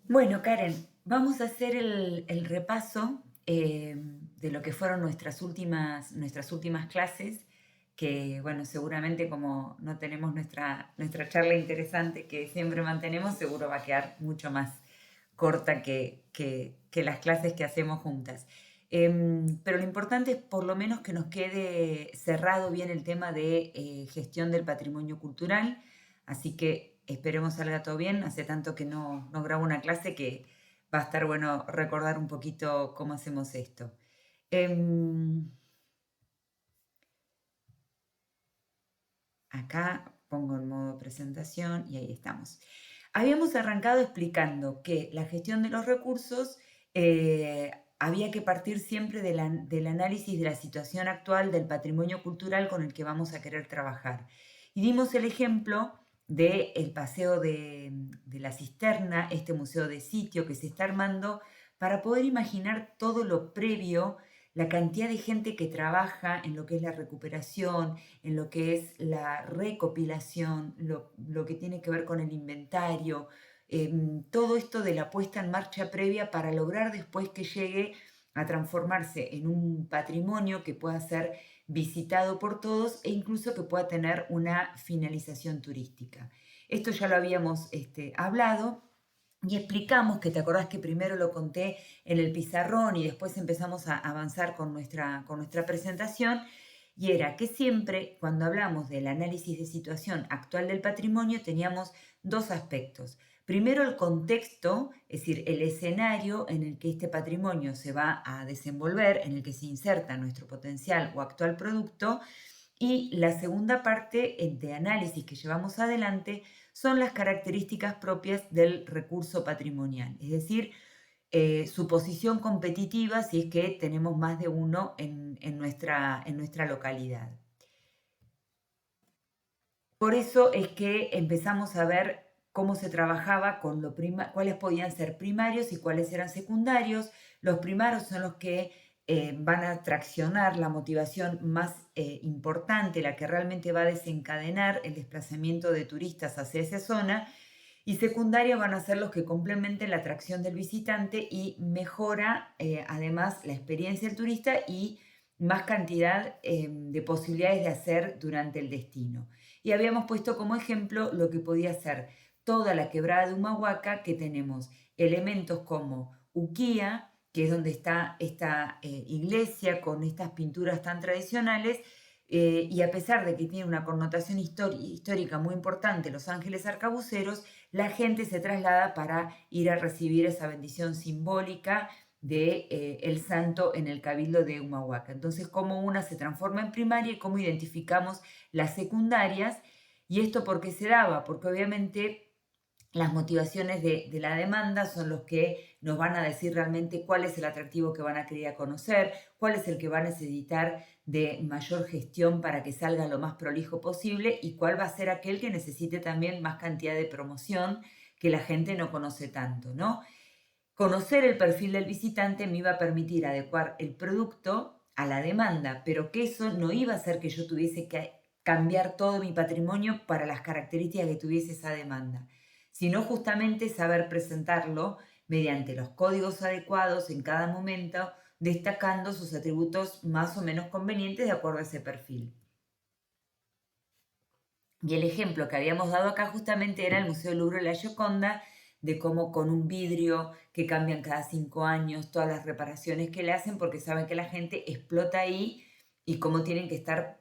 Bueno, Karen, vamos a hacer el repaso de lo que fueron nuestras últimas clases, que bueno, seguramente como no tenemos nuestra charla interesante que siempre mantenemos, seguro va a quedar mucho más corta que las clases que hacemos juntas. Pero lo importante es por lo menos que nos quede cerrado bien el tema de gestión del patrimonio cultural, así que esperemos salga todo bien. Hace tanto que no grabo una clase que va a estar bueno recordar un poquito cómo hacemos esto. Em, Acá pongo el modo presentación y ahí estamos. Habíamos arrancado explicando que la gestión de los recursos había que partir siempre del análisis de la situación actual del patrimonio cultural con el que vamos a querer trabajar. Y dimos el ejemplo del paseo de la cisterna, este museo de sitio que se está armando, para poder imaginar todo lo previo, la cantidad de gente que trabaja en lo que es la recuperación, en lo que es la recopilación, lo que tiene que ver con el inventario, todo esto de la puesta en marcha previa para lograr después que llegue a transformarse en un patrimonio que pueda ser visitado por todos e incluso que pueda tener una finalización turística. Esto ya lo habíamos hablado y explicamos, que te acordás que primero lo conté en el pizarrón y después empezamos a avanzar con nuestra presentación, y era que siempre cuando hablamos del análisis de situación actual del patrimonio teníamos dos aspectos. Primero, el contexto, es decir, el escenario en el que este patrimonio se va a desenvolver, en el que se inserta nuestro potencial o actual producto. Y la segunda parte de análisis que llevamos adelante son las características propias del recurso patrimonial, es decir, su posición competitiva si es que tenemos más de uno en nuestra localidad. Por eso es que empezamos a ver cómo se trabajaba con cuáles podían ser primarios y cuáles eran secundarios. Los primarios son los que van a traccionar la motivación más importante, la que realmente va a desencadenar el desplazamiento de turistas hacia esa zona, y secundarios van a ser los que complementen la atracción del visitante y mejora además la experiencia del turista y más cantidad de posibilidades de hacer durante el destino. Y habíamos puesto como ejemplo lo que podía ser toda la quebrada de Humahuaca, que tenemos elementos como Uquía, que es donde está esta iglesia con estas pinturas tan tradicionales, y a pesar de que tiene una connotación histórica muy importante, Los Ángeles Arcabuceros, la gente se traslada para ir a recibir esa bendición simbólica de el santo en el cabildo de Humahuaca. Entonces, cómo una se transforma en primaria y cómo identificamos las secundarias. ¿Y esto por qué se daba? Porque obviamente las motivaciones de la demanda son los que nos van a decir realmente cuál es el atractivo que van a querer conocer, cuál es el que va a necesitar de mayor gestión para que salga lo más prolijo posible, y cuál va a ser aquel que necesite también más cantidad de promoción, que la gente no conoce tanto, ¿no? Conocer el perfil del visitante me iba a permitir adecuar el producto a la demanda, pero que eso no iba a hacer que yo tuviese que cambiar todo mi patrimonio para las características que tuviese esa demanda, sino justamente saber presentarlo mediante los códigos adecuados en cada momento, destacando sus atributos más o menos convenientes de acuerdo a ese perfil. Y el ejemplo que habíamos dado acá justamente era el Museo del Louvre de la Gioconda, de cómo con un vidrio que cambian cada 5 años, todas las reparaciones que le hacen, porque saben que la gente explota ahí, y cómo tienen que estar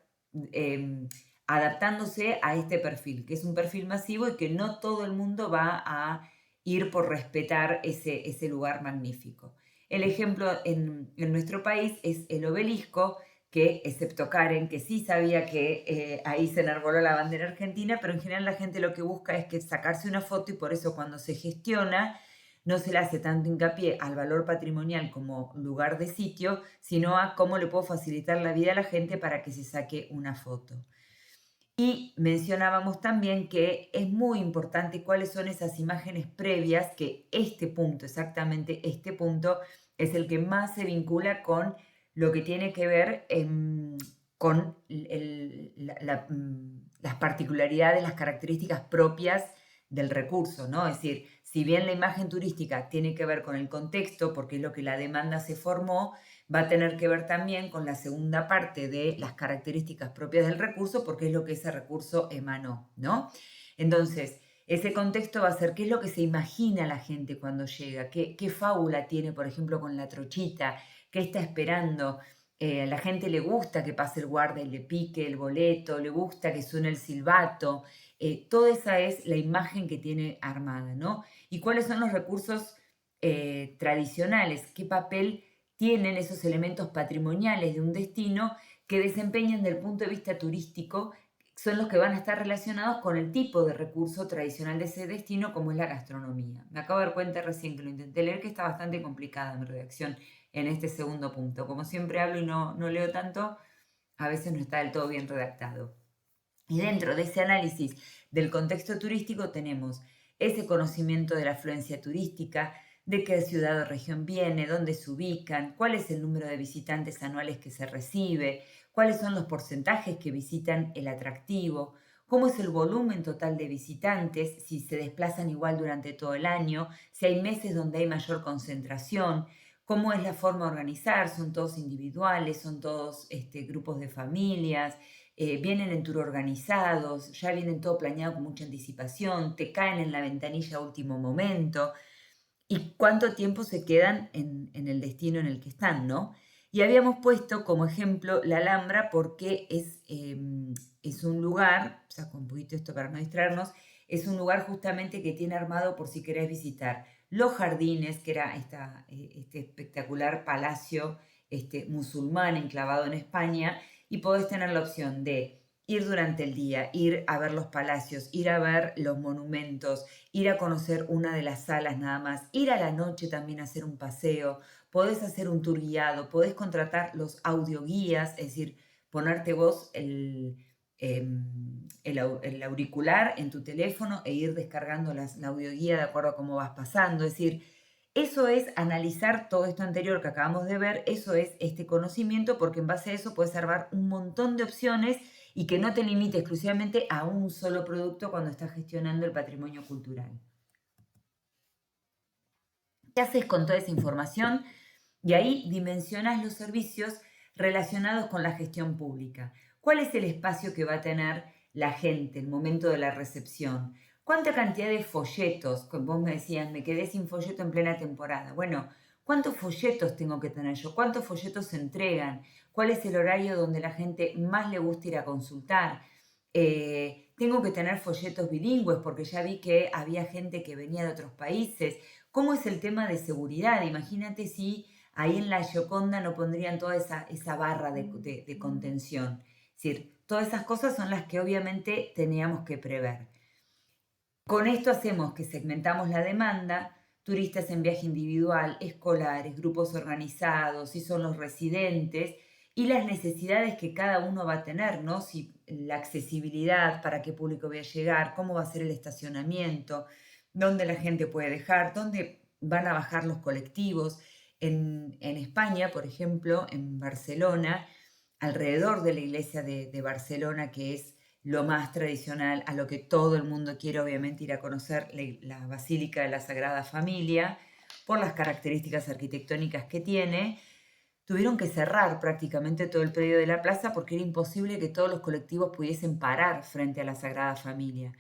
eh, adaptándose a este perfil, que es un perfil masivo y que no todo el mundo va a ir por respetar ese lugar magnífico. El ejemplo en nuestro país es el obelisco, que, excepto Karen, que sí sabía que ahí se enarboló la bandera argentina, pero en general la gente lo que busca es que sacarse una foto, y por eso cuando se gestiona no se le hace tanto hincapié al valor patrimonial como lugar de sitio, sino a cómo le puedo facilitar la vida a la gente para que se saque una foto. Y mencionábamos también que es muy importante cuáles son esas imágenes previas, que este punto, exactamente este punto, es el que más se vincula con lo que tiene que ver con las particularidades, las características propias del recurso, ¿no? Es decir, si bien la imagen turística tiene que ver con el contexto, porque es lo que la demanda se formó, va a tener que ver también con la segunda parte de las características propias del recurso, porque es lo que ese recurso emanó, ¿no? Entonces, ese contexto va a ser qué es lo que se imagina la gente cuando llega, qué fábula tiene, por ejemplo, con la trochita, qué está esperando. A la gente le gusta que pase el guarda y le pique el boleto, le gusta que suene el silbato. Toda esa es la imagen que tiene armada, ¿no? ¿Y cuáles son los recursos tradicionales? ¿Qué papel tienen esos elementos patrimoniales de un destino que desempeñan desde el punto de vista turístico? Son los que van a estar relacionados con el tipo de recurso tradicional de ese destino, como es la gastronomía. Me acabo de dar cuenta recién que lo intenté leer, que está bastante complicada mi redacción en este segundo punto. Como siempre hablo y no leo tanto, a veces no está del todo bien redactado. Y dentro de ese análisis del contexto turístico tenemos ese conocimiento de la afluencia turística, de qué ciudad o región viene, dónde se ubican, cuál es el número de visitantes anuales que se recibe, cuáles son los porcentajes que visitan el atractivo, cómo es el volumen total de visitantes, si se desplazan igual durante todo el año, si hay meses donde hay mayor concentración, cómo es la forma de organizar, son todos individuales, son todos grupos de familias, vienen en tour organizados, ya vienen todo planeado con mucha anticipación, te caen en la ventanilla a último momento, y cuánto tiempo se quedan en el destino en el que están, ¿no? Y habíamos puesto como ejemplo la Alhambra porque es un lugar, saco un poquito esto para no distraernos, es un lugar justamente que tiene armado por si querés visitar los jardines, que era este espectacular palacio musulmán enclavado en España, y podés tener la opción de ir durante el día, ir a ver los palacios, ir a ver los monumentos, ir a conocer una de las salas nada más, ir a la noche también a hacer un paseo, podés hacer un tour guiado, podés contratar los audioguías, es decir, ponerte vos el auricular en tu teléfono e ir descargando la audioguía de acuerdo a cómo vas pasando, es decir, eso es analizar todo esto anterior que acabamos de ver, eso es este conocimiento, porque en base a eso puedes armar un montón de opciones y que no te limite exclusivamente a un solo producto cuando estás gestionando el patrimonio cultural. ¿Qué haces con toda esa información? Y ahí dimensionas los servicios relacionados con la gestión pública. ¿Cuál es el espacio que va a tener la gente, el momento de la recepción? ¿Cuánta cantidad de folletos? Vos me decías, me quedé sin folleto en plena temporada. Bueno, ¿cuántos folletos tengo que tener yo? ¿Cuántos folletos se entregan? ¿Cuál es el horario donde la gente más le gusta ir a consultar? Tengo que tener folletos bilingües porque ya vi que había gente que venía de otros países. ¿Cómo es el tema de seguridad? Imagínate si ahí en la Gioconda no pondrían toda esa barra de contención. Es decir, todas esas cosas son las que obviamente teníamos que prever. Con esto hacemos que segmentamos la demanda, turistas en viaje individual, escolares, grupos organizados, si son los residentes, y las necesidades que cada uno va a tener, ¿no? Si la accesibilidad, para qué público voy a llegar, cómo va a ser el estacionamiento, dónde la gente puede dejar, dónde van a bajar los colectivos. En España, por ejemplo, en Barcelona, alrededor de la iglesia de Barcelona, que es lo más tradicional, a lo que todo el mundo quiere obviamente ir a conocer, la Basílica de la Sagrada Familia, por las características arquitectónicas que tiene, tuvieron que cerrar prácticamente todo el predio de la plaza porque era imposible que todos los colectivos pudiesen parar frente a la Sagrada Familia.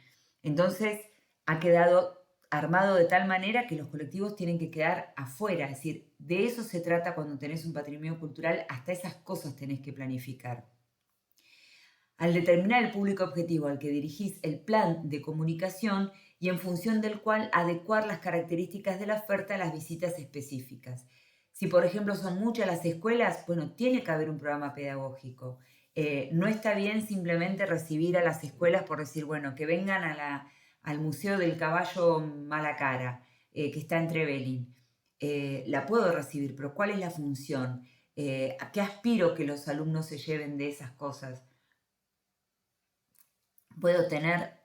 Entonces ha quedado armado de tal manera que los colectivos tienen que quedar afuera, es decir, de eso se trata cuando tenés un patrimonio cultural, hasta esas cosas tenés que planificar. Al determinar el público objetivo al que dirigís el plan de comunicación y en función del cual adecuar las características de la oferta a las visitas específicas. Si, por ejemplo, son muchas las escuelas, bueno, tiene que haber un programa pedagógico. No está bien simplemente recibir a las escuelas por decir, bueno, que vengan al Museo del Caballo Malacara, que está en Trevelin. La puedo recibir, pero ¿cuál es la función? ¿A qué aspiro que los alumnos se lleven de esas cosas? Puedo tener,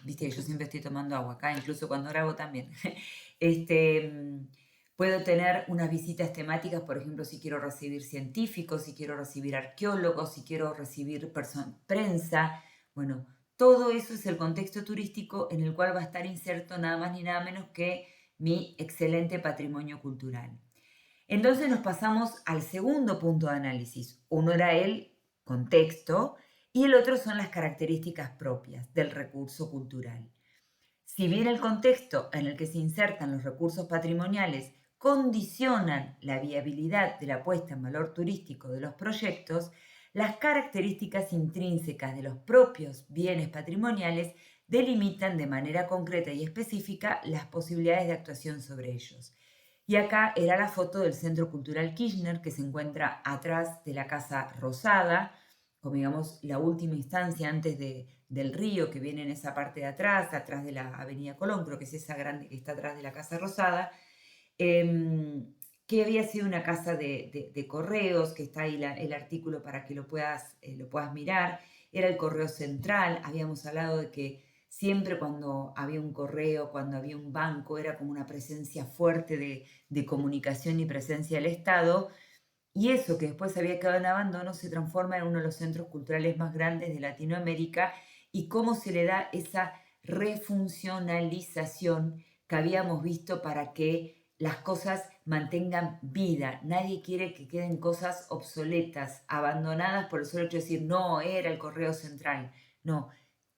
viste que yo siempre estoy tomando agua acá, incluso cuando grabo también. Este, puedo tener unas visitas temáticas, por ejemplo, si quiero recibir científicos, si quiero recibir arqueólogos, si quiero recibir prensa. Bueno, todo eso es el contexto turístico en el cual va a estar inserto nada más ni nada menos que mi excelente patrimonio cultural. Entonces nos pasamos al segundo punto de análisis. Uno era el contexto y el otro son las características propias del recurso cultural. Si bien el contexto en el que se insertan los recursos patrimoniales condicionan la viabilidad de la puesta en valor turístico de los proyectos, las características intrínsecas de los propios bienes patrimoniales delimitan de manera concreta y específica las posibilidades de actuación sobre ellos. Y acá era la foto del Centro Cultural Kirchner, que se encuentra atrás de la Casa Rosada, como digamos la última instancia antes del río que viene en esa parte de atrás de la Avenida Colón, creo que es esa grande que está atrás de la Casa Rosada, que había sido una casa de correos, que está ahí el artículo para que lo puedas mirar. Era el correo central. Habíamos hablado de que siempre cuando había un correo, cuando había un banco, era como una presencia fuerte de comunicación y presencia del Estado. Y eso que después había quedado en abandono se transforma en uno de los centros culturales más grandes de Latinoamérica, y cómo se le da esa refuncionalización que habíamos visto para que las cosas mantengan vida. Nadie quiere que queden cosas obsoletas, abandonadas por el solo hecho de decir, no, era el correo central. No,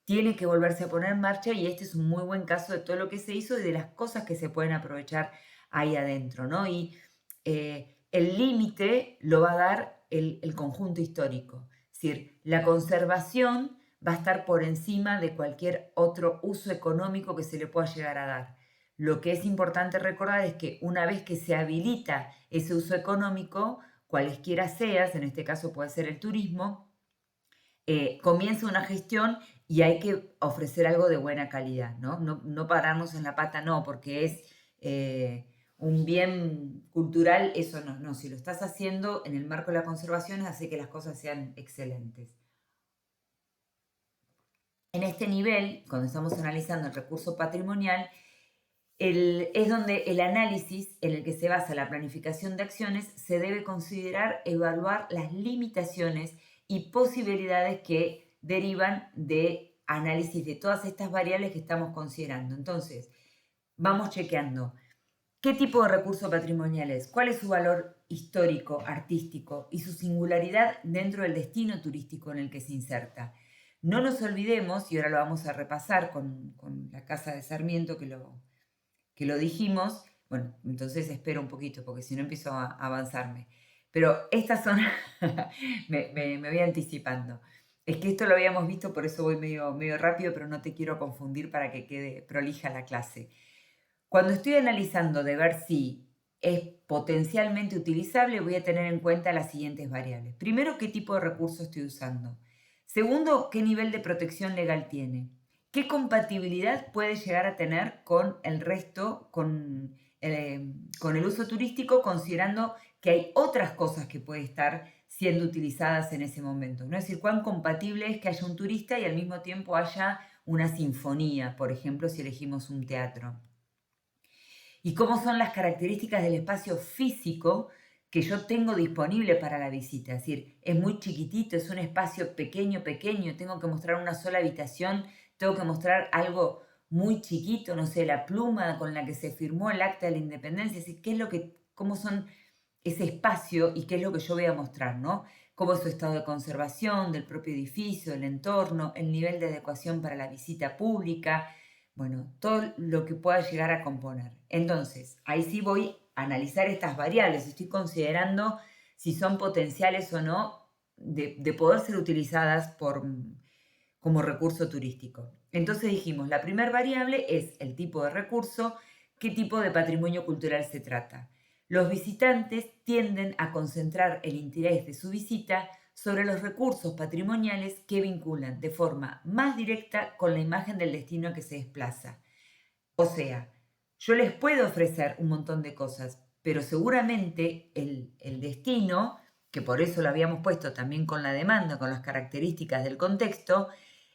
tiene que volverse a poner en marcha, y este es un muy buen caso de todo lo que se hizo y de las cosas que se pueden aprovechar ahí adentro, ¿no? Y el límite lo va a dar el conjunto histórico. Es decir, la conservación va a estar por encima de cualquier otro uso económico que se le pueda llegar a dar. Lo que es importante recordar es que una vez que se habilita ese uso económico, cualesquiera seas, en este caso puede ser el turismo, comienza una gestión y hay que ofrecer algo de buena calidad, ¿no? No pararnos en la pata, no, porque es un bien cultural, eso no. Si lo estás haciendo en el marco de la conservación, hace que las cosas sean excelentes. En este nivel, cuando estamos analizando el recurso patrimonial, es donde el análisis en el que se basa la planificación de acciones se debe considerar, evaluar las limitaciones y posibilidades que derivan de análisis de todas estas variables que estamos considerando. Entonces, vamos chequeando qué tipo de recurso patrimonial es, cuál es su valor histórico, artístico y su singularidad dentro del destino turístico en el que se inserta. No nos olvidemos, y ahora lo vamos a repasar con la Casa de Sarmiento que lo dijimos. Bueno, entonces espero un poquito porque si no empiezo a avanzarme. Pero estas son, me voy anticipando. Es que esto lo habíamos visto, por eso voy medio rápido, pero no te quiero confundir para que quede prolija la clase. Cuando estoy analizando de ver si es potencialmente utilizable, voy a tener en cuenta las siguientes variables. Primero, qué tipo de recurso estoy usando. Segundo, qué nivel de protección legal tiene. ¿Qué compatibilidad puede llegar a tener con el resto, con el uso turístico, considerando que hay otras cosas que pueden estar siendo utilizadas en ese momento? ¿No? Es decir, cuán compatible es que haya un turista y al mismo tiempo haya una sinfonía, por ejemplo, si elegimos un teatro. Y cómo son las características del espacio físico que yo tengo disponible para la visita. Es decir, es muy chiquitito, es un espacio pequeño, tengo que mostrar una sola habitación, tengo que mostrar algo muy chiquito, no sé, la pluma con la que se firmó el Acta de la Independencia. Es decir, cómo son ese espacio y qué es lo que yo voy a mostrar, ¿no? Cómo es su estado de conservación del propio edificio, el entorno, el nivel de adecuación para la visita pública, bueno, todo lo que pueda llegar a componer. Entonces, ahí sí voy a analizar estas variables. Estoy considerando si son potenciales o no de poder ser utilizadas como recurso turístico. Entonces dijimos, la primera variable es el tipo de recurso, qué tipo de patrimonio cultural se trata. Los visitantes tienden a concentrar el interés de su visita sobre los recursos patrimoniales que vinculan de forma más directa con la imagen del destino a que se desplaza. O sea, yo les puedo ofrecer un montón de cosas, pero seguramente el destino, que por eso lo habíamos puesto también con la demanda, con las características del contexto,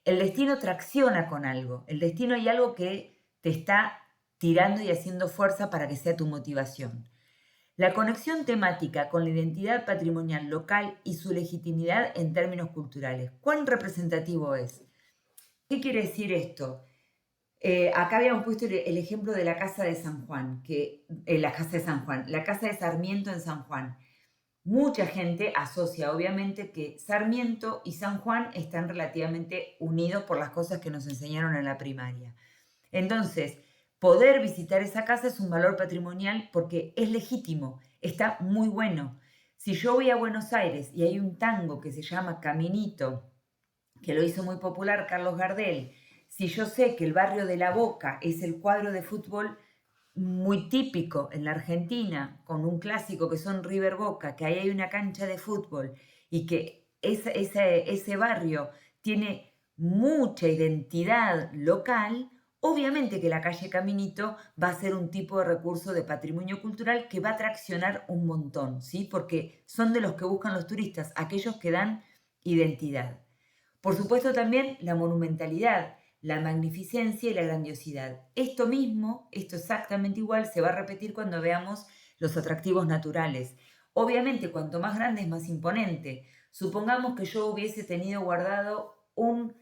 el destino tracciona con algo. El destino hay algo que te está tirando y haciendo fuerza para que sea tu motivación. La conexión temática con la identidad patrimonial local y su legitimidad en términos culturales. ¿Cuán representativo es? ¿Qué quiere decir esto? Acá habíamos puesto el ejemplo de la casa de San Juan, la casa de San Juan, la casa de Sarmiento en San Juan. Mucha gente asocia obviamente que Sarmiento y San Juan están relativamente unidos por las cosas que nos enseñaron en la primaria. Entonces, poder visitar esa casa es un valor patrimonial porque es legítimo, está muy bueno. Si yo voy a Buenos Aires y hay un tango que se llama Caminito, que lo hizo muy popular Carlos Gardel, si yo sé que el barrio de La Boca es el cuadro de fútbol muy típico en la Argentina, con un clásico que son River Boca, que ahí hay una cancha de fútbol y que ese barrio tiene mucha identidad local, obviamente que la calle Caminito va a ser un tipo de recurso de patrimonio cultural que va a atraccionar un montón, ¿sí? Porque son de los que buscan los turistas, aquellos que dan identidad. Por supuesto también la monumentalidad, la magnificencia y la grandiosidad. Esto mismo, esto exactamente igual, se va a repetir cuando veamos los atractivos naturales. Obviamente, cuanto más grande es más imponente. Supongamos que yo hubiese tenido guardado un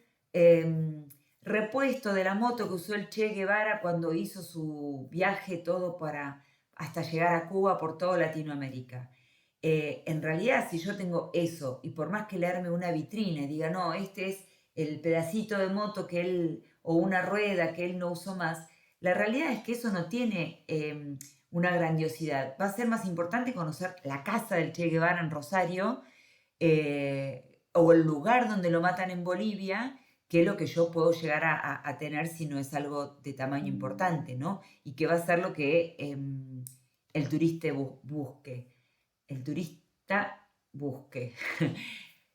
repuesto de la moto que usó el Che Guevara cuando hizo su viaje todo para hasta llegar a Cuba por toda Latinoamérica. En realidad, si yo tengo eso y por más que le arme una vitrina y diga, no, este es el pedacito de moto que él, o una rueda que él no usó más, la realidad es que eso no tiene una grandiosidad. Va a ser más importante conocer la casa del Che Guevara en Rosario o el lugar donde lo matan en Bolivia, que es lo que yo puedo llegar a tener si no es algo de tamaño importante, ¿no? Y que va a ser lo que el turista busque. El turista busque.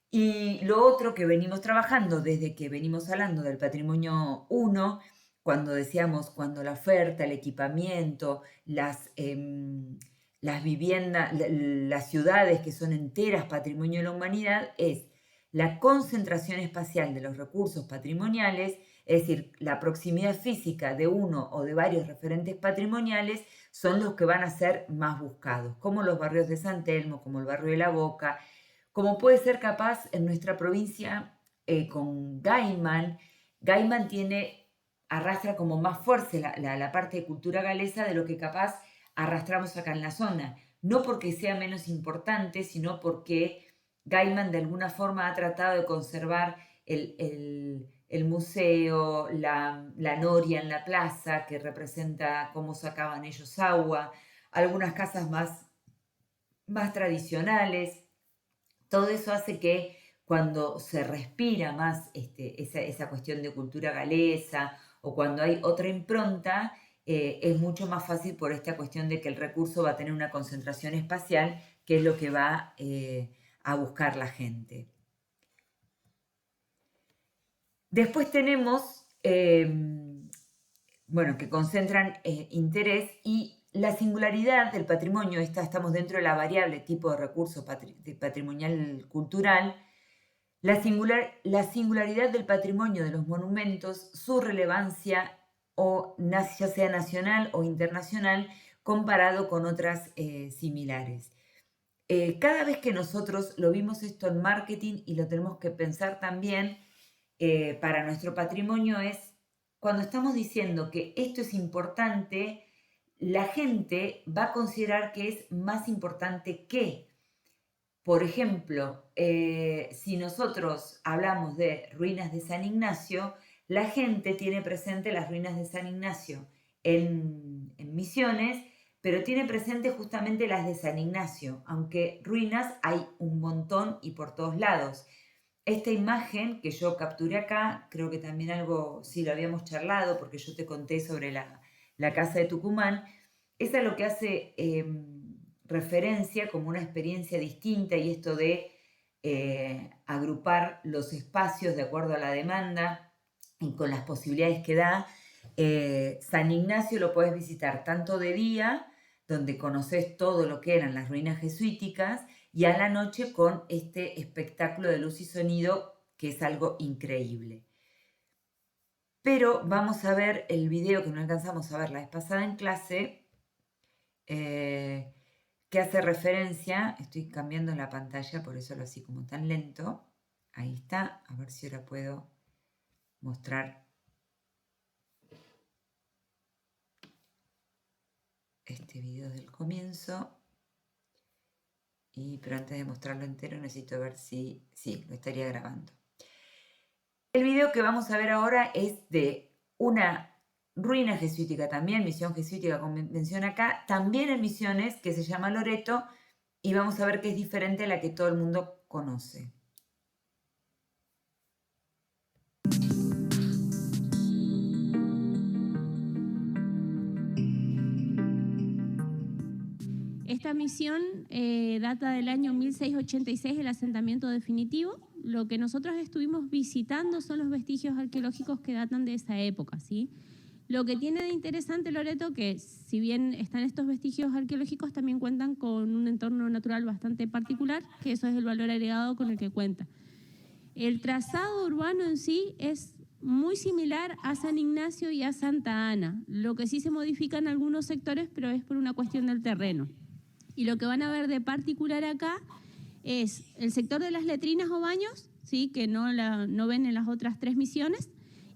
Y lo otro que venimos trabajando desde que venimos hablando del patrimonio 1, cuando decíamos, cuando la oferta, el equipamiento, las viviendas, las ciudades que son enteras patrimonio de la humanidad, es la concentración espacial de los recursos patrimoniales, es decir, la proximidad física de uno o de varios referentes patrimoniales son los que van a ser más buscados, como los barrios de San Telmo, como el barrio de La Boca, como puede ser capaz en nuestra provincia con Gaiman. Gaiman arrastra como más fuerza la parte de cultura galesa de lo que capaz arrastramos acá en la zona. No porque sea menos importante, sino porque Gaiman de alguna forma ha tratado de conservar el museo, la noria en la plaza, que representa cómo sacaban ellos agua, algunas casas más tradicionales. Todo eso hace que cuando se respira más esa cuestión de cultura galesa o cuando hay otra impronta, es mucho más fácil por esta cuestión de que el recurso va a tener una concentración espacial, que es lo que va a buscar la gente. Después tenemos, bueno, que concentran interés y la singularidad del patrimonio, estamos dentro de la variable tipo de recurso patrimonial cultural, la singularidad del patrimonio de los monumentos, su relevancia, ya sea nacional o internacional, comparado con otras similares. Cada vez que nosotros lo vimos esto en marketing y lo tenemos que pensar también para nuestro patrimonio es cuando estamos diciendo que esto es importante, la gente va a considerar que es más importante que. Por ejemplo, si nosotros hablamos de ruinas de San Ignacio, la gente tiene presente las ruinas de San Ignacio en Misiones, pero tiene presente justamente las de San Ignacio, aunque ruinas hay un montón y por todos lados. Esta imagen que yo capturé acá, creo que también algo, sí lo habíamos charlado, porque yo te conté sobre la casa de Tucumán, esa es lo que hace referencia como una experiencia distinta y esto de agrupar los espacios de acuerdo a la demanda y con las posibilidades que da. San Ignacio lo puedes visitar tanto de día, donde conoces todo lo que eran las ruinas jesuíticas, y a la noche con este espectáculo de luz y sonido que es algo increíble. Pero vamos a ver el video que no alcanzamos a ver la vez pasada en clase, que hace referencia, estoy cambiando la pantalla, por eso lo así como tan lento. Ahí está, a ver si ahora puedo mostrar este video del comienzo. Pero antes de mostrarlo entero necesito ver si sí, lo estaría grabando. El video que vamos a ver ahora es de una ruina jesuítica también, misión jesuítica como menciona acá, también en Misiones, que se llama Loreto, y vamos a ver que es diferente a la que todo el mundo conoce. Esta misión data del año 1686, el asentamiento definitivo. Lo que nosotros estuvimos visitando son los vestigios arqueológicos que datan de esa época, ¿sí? Lo que tiene de interesante Loreto, que si bien están estos vestigios arqueológicos, también cuentan con un entorno natural bastante particular, que eso es el valor agregado con el que cuenta. El trazado urbano en sí es muy similar a San Ignacio y a Santa Ana. Lo que sí se modifica en algunos sectores, pero es por una cuestión del terreno. Y lo que van a ver de particular acá es el sector de las letrinas o baños, ¿sí? Que no ven en las otras 3 misiones,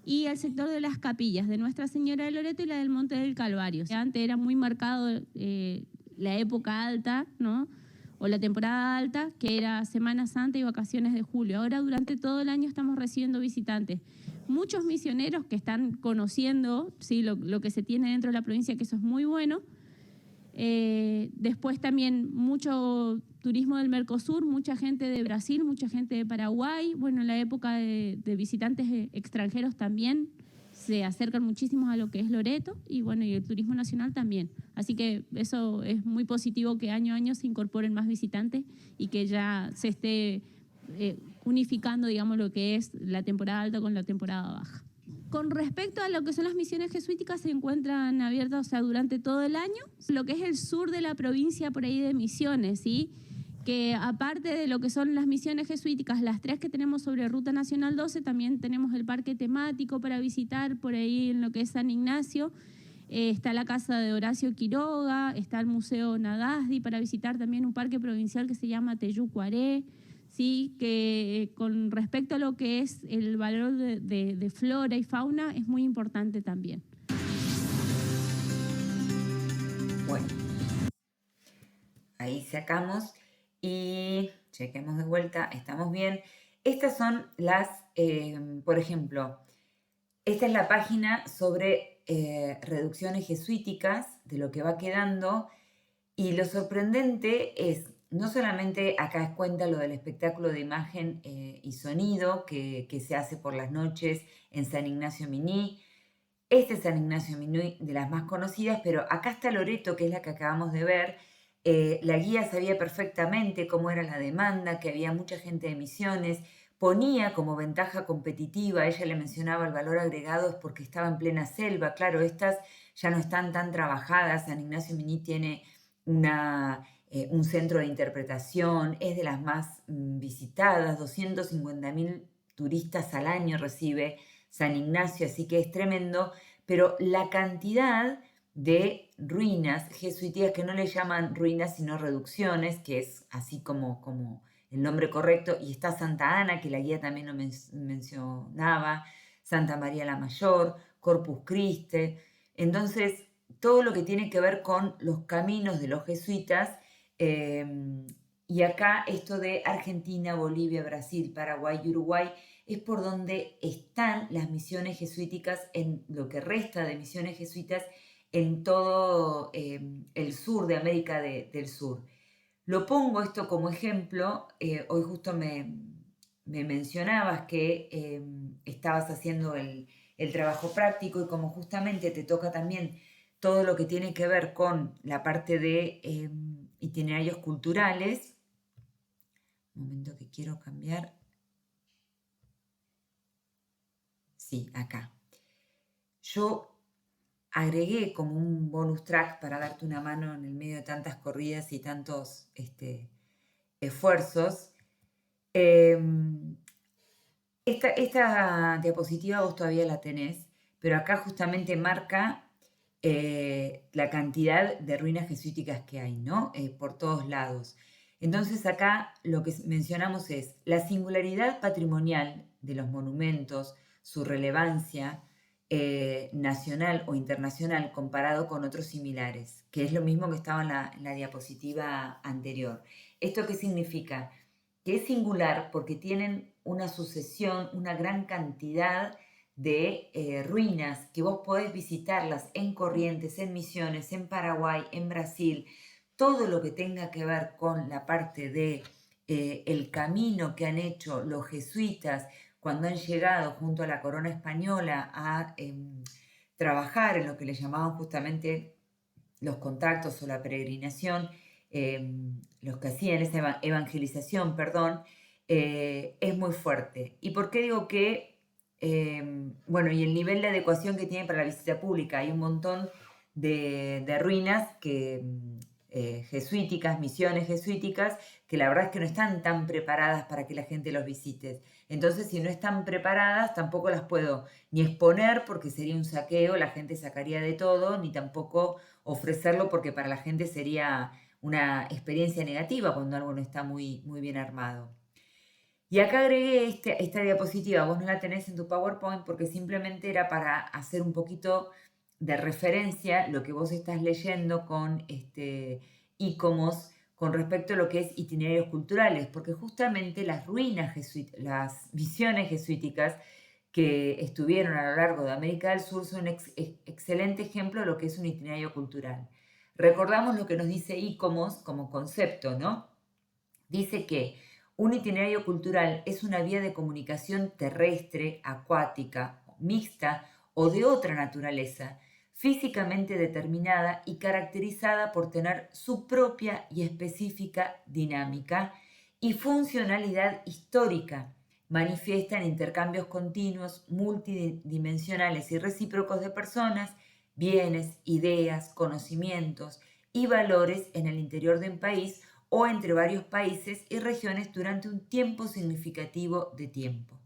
y el sector de las capillas de Nuestra Señora de Loreto y la del Monte del Calvario. Antes era muy marcado la época alta, ¿no? O la temporada alta, que era Semana Santa y vacaciones de julio. Ahora durante todo el año estamos recibiendo visitantes. Muchos misioneros que están conociendo, ¿sí? lo que se tiene dentro de la provincia, que eso es muy bueno. Después también mucho turismo del Mercosur, mucha gente de Brasil, mucha gente de Paraguay. Bueno, en la época de visitantes extranjeros también se acercan muchísimo a lo que es Loreto y bueno, y el turismo nacional también. Así que eso es muy positivo, que año a año se incorporen más visitantes y que ya se esté unificando, digamos, lo que es la temporada alta con la temporada baja. Con respecto a lo que son las misiones jesuíticas, se encuentran abiertas, o sea, durante todo el año. Lo que es el sur de la provincia por ahí de Misiones, ¿sí? Que aparte de lo que son las misiones jesuíticas, las 3 que tenemos sobre Ruta Nacional 12, también tenemos el parque temático para visitar por ahí en lo que es San Ignacio. Está la casa de Horacio Quiroga, está el Museo Nagasdi para visitar también un parque provincial que se llama Teyucuaré. Sí, que con respecto a lo que es el valor de flora y fauna es muy importante también. Bueno, ahí sacamos y chequemos de vuelta, estamos bien. Estas son las, por ejemplo, esta es la página sobre reducciones jesuíticas, de lo que va quedando, y lo sorprendente es, no solamente acá cuenta lo del espectáculo de imagen y sonido que se hace por las noches en San Ignacio Miní. Este es San Ignacio Miní, de las más conocidas, pero acá está Loreto, que es la que acabamos de ver. La guía sabía perfectamente cómo era la demanda, que había mucha gente de Misiones. Ponía como ventaja competitiva, ella le mencionaba el valor agregado, es porque estaba en plena selva. Claro, estas ya no están tan trabajadas. San Ignacio Miní tiene un centro de interpretación, es de las más visitadas, 250.000 turistas al año recibe San Ignacio, así que es tremendo, pero la cantidad de ruinas jesuíticas, que no le llaman ruinas sino reducciones, que es así como el nombre correcto, y está Santa Ana, que la guía también lo mencionaba, Santa María la Mayor, Corpus Christi. Entonces, todo lo que tiene que ver con los caminos de los jesuitas, y acá esto de Argentina, Bolivia, Brasil, Paraguay y Uruguay, es por donde están las misiones jesuíticas, en lo que resta de misiones jesuitas en todo el sur de América del Sur. Lo pongo esto como ejemplo, hoy justo me mencionabas que estabas haciendo el trabajo práctico, y como justamente te toca también todo lo que tiene que ver con la parte de itinerarios culturales. Un momento que quiero cambiar. Sí, acá. Yo agregué como un bonus track para darte una mano en el medio de tantas corridas y tantos esfuerzos. Esta diapositiva vos todavía la tenés, pero acá justamente marca la cantidad de ruinas jesuíticas que hay, ¿no? Por todos lados. Entonces acá lo que mencionamos es la singularidad patrimonial de los monumentos, su relevancia nacional o internacional comparado con otros similares, que es lo mismo que estaba en la diapositiva anterior. ¿Esto qué significa? Que es singular porque tienen una sucesión, una gran cantidad de ruinas que vos podés visitarlas en Corrientes, en Misiones, en Paraguay, en Brasil, todo lo que tenga que ver con la parte de el camino que han hecho los jesuitas cuando han llegado junto a la corona española a trabajar en lo que le llamaban justamente los contactos o la peregrinación, los que hacían esa evangelización, perdón, es muy fuerte. ¿Y por qué digo que, bueno, y el nivel de adecuación que tiene para la visita pública? Hay un montón de ruinas que, jesuíticas, misiones jesuíticas, que la verdad es que no están tan preparadas para que la gente los visite. Entonces, si no están preparadas, tampoco las puedo ni exponer porque sería un saqueo, la gente sacaría de todo, ni tampoco ofrecerlo porque para la gente sería una experiencia negativa cuando algo no está muy, muy bien armado. Y acá agregué esta diapositiva, vos no la tenés en tu PowerPoint porque simplemente era para hacer un poquito de referencia lo que vos estás leyendo con ICOMOS con respecto a lo que es itinerarios culturales, porque justamente las ruinas las misiones jesuíticas que estuvieron a lo largo de América del Sur son un excelente ejemplo de lo que es un itinerario cultural. Recordamos lo que nos dice ICOMOS como concepto, ¿no? Dice que un itinerario cultural es una vía de comunicación terrestre, acuática, mixta o de otra naturaleza, físicamente determinada y caracterizada por tener su propia y específica dinámica y funcionalidad histórica. Manifiesta en intercambios continuos, multidimensionales y recíprocos de personas, bienes, ideas, conocimientos y valores en el interior de un país o entre varios países y regiones durante un tiempo significativo de tiempo.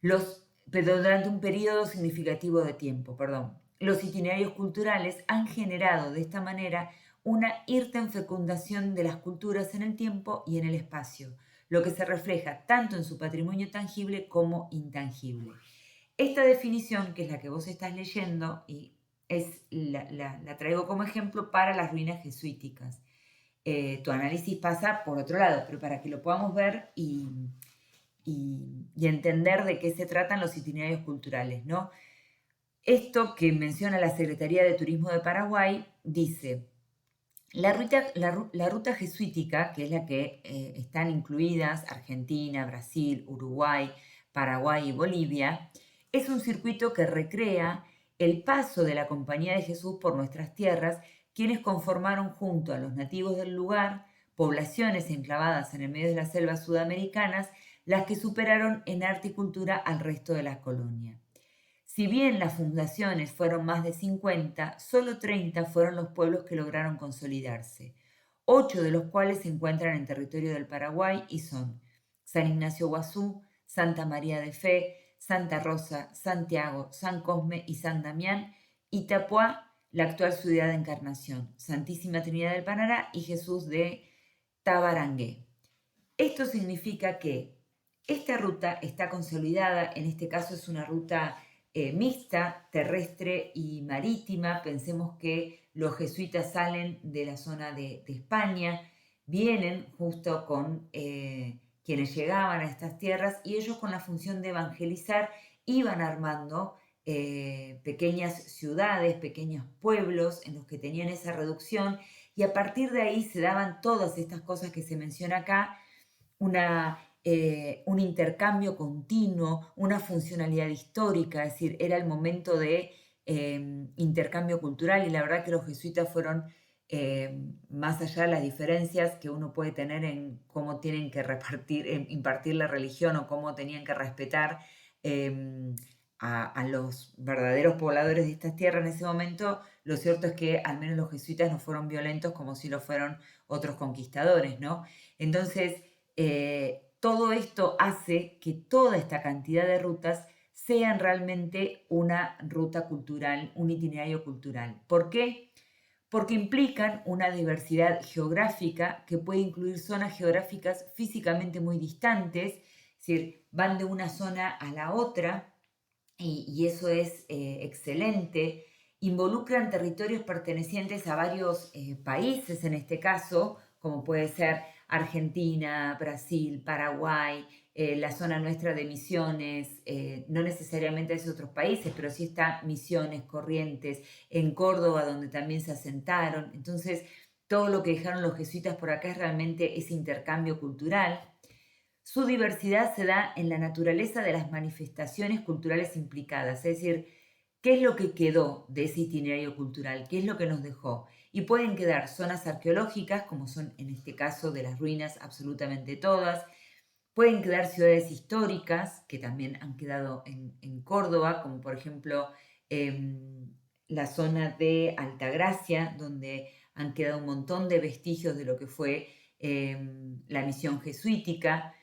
Durante un periodo significativo de tiempo, perdón. Los itinerarios culturales han generado de esta manera una fecundación de las culturas en el tiempo y en el espacio, lo que se refleja tanto en su patrimonio tangible como intangible. Esta definición, que es la que vos estás leyendo, y la traigo como ejemplo para las ruinas jesuíticas. Tu análisis pasa por otro lado, pero para que lo podamos ver y entender de qué se tratan los itinerarios culturales, ¿no? Esto que menciona la Secretaría de Turismo de Paraguay dice, la ruta jesuítica, que es la que están incluidas Argentina, Brasil, Uruguay, Paraguay y Bolivia, es un circuito que recrea el paso de la Compañía de Jesús por nuestras tierras, quienes conformaron junto a los nativos del lugar, poblaciones enclavadas en el medio de las selvas sudamericanas, las que superaron en arte y cultura al resto de la colonia. Si bien las fundaciones fueron más de 50, solo 30 fueron los pueblos que lograron consolidarse, 8 de los cuales se encuentran en territorio del Paraguay y son San Ignacio Guazú, Santa María de Fe, Santa Rosa, Santiago, San Cosme y San Damián, Itapuá, la actual ciudad de Encarnación, Santísima Trinidad del Panará y Jesús de Tabarangué. Esto significa que esta ruta está consolidada, en este caso es una ruta mixta, terrestre y marítima. Pensemos que los jesuitas salen de la zona de España, vienen justo con quienes llegaban a estas tierras y ellos con la función de evangelizar iban armando pequeñas ciudades, pequeños pueblos en los que tenían esa reducción y a partir de ahí se daban todas estas cosas que se menciona acá, un intercambio continuo, una funcionalidad histórica, es decir, era el momento de intercambio cultural y la verdad que los jesuitas fueron, más allá de las diferencias que uno puede tener en cómo tienen que impartir la religión o cómo tenían que respetar a los verdaderos pobladores de estas tierras en ese momento, lo cierto es que al menos los jesuitas no fueron violentos como si lo fueron otros conquistadores, ¿no? Entonces, todo esto hace que toda esta cantidad de rutas sean realmente una ruta cultural, un itinerario cultural. ¿Por qué? Porque implican una diversidad geográfica que puede incluir zonas geográficas físicamente muy distantes, es decir, van de una zona a la otra, y eso es excelente. Involucran territorios pertenecientes a varios países, en este caso, como puede ser Argentina, Brasil, Paraguay, la zona nuestra de Misiones, no necesariamente es otros países, pero sí está Misiones, Corrientes, en Córdoba, donde también se asentaron. Entonces, todo lo que dejaron los jesuitas por acá es realmente ese intercambio cultural. Su diversidad se da en la naturaleza de las manifestaciones culturales implicadas, es decir, qué es lo que quedó de ese itinerario cultural, qué es lo que nos dejó. Y pueden quedar zonas arqueológicas, como son en este caso de las ruinas absolutamente todas, pueden quedar ciudades históricas, que también han quedado en Córdoba, como por ejemplo la zona de Altagracia, donde han quedado un montón de vestigios de lo que fue la misión jesuítica,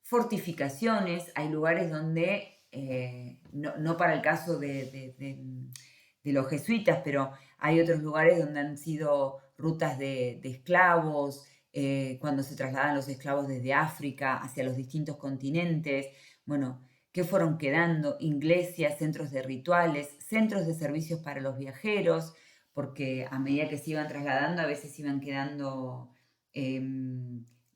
fortificaciones, hay lugares donde, no para el caso de los jesuitas, pero hay otros lugares donde han sido rutas de esclavos, cuando se trasladaban los esclavos desde África hacia los distintos continentes, bueno, que fueron quedando iglesias, centros de rituales, centros de servicios para los viajeros, porque a medida que se iban trasladando a veces iban quedando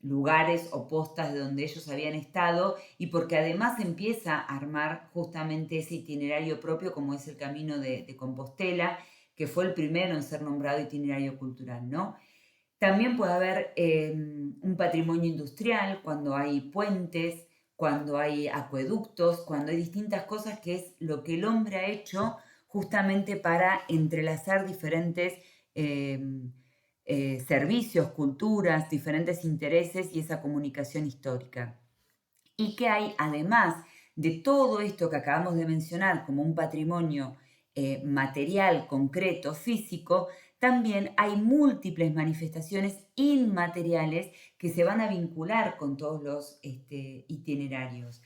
lugares o postas de donde ellos habían estado y porque además empieza a armar justamente ese itinerario propio como es el Camino de Compostela, que fue el primero en ser nombrado itinerario cultural, ¿no? También puede haber un patrimonio industrial cuando hay puentes, cuando hay acueductos, cuando hay distintas cosas que es lo que el hombre ha hecho justamente para entrelazar diferentes servicios, culturas, diferentes intereses y esa comunicación histórica. Y que hay, además de todo esto que acabamos de mencionar como un patrimonio material, concreto, físico, también hay múltiples manifestaciones inmateriales que se van a vincular con todos los itinerarios.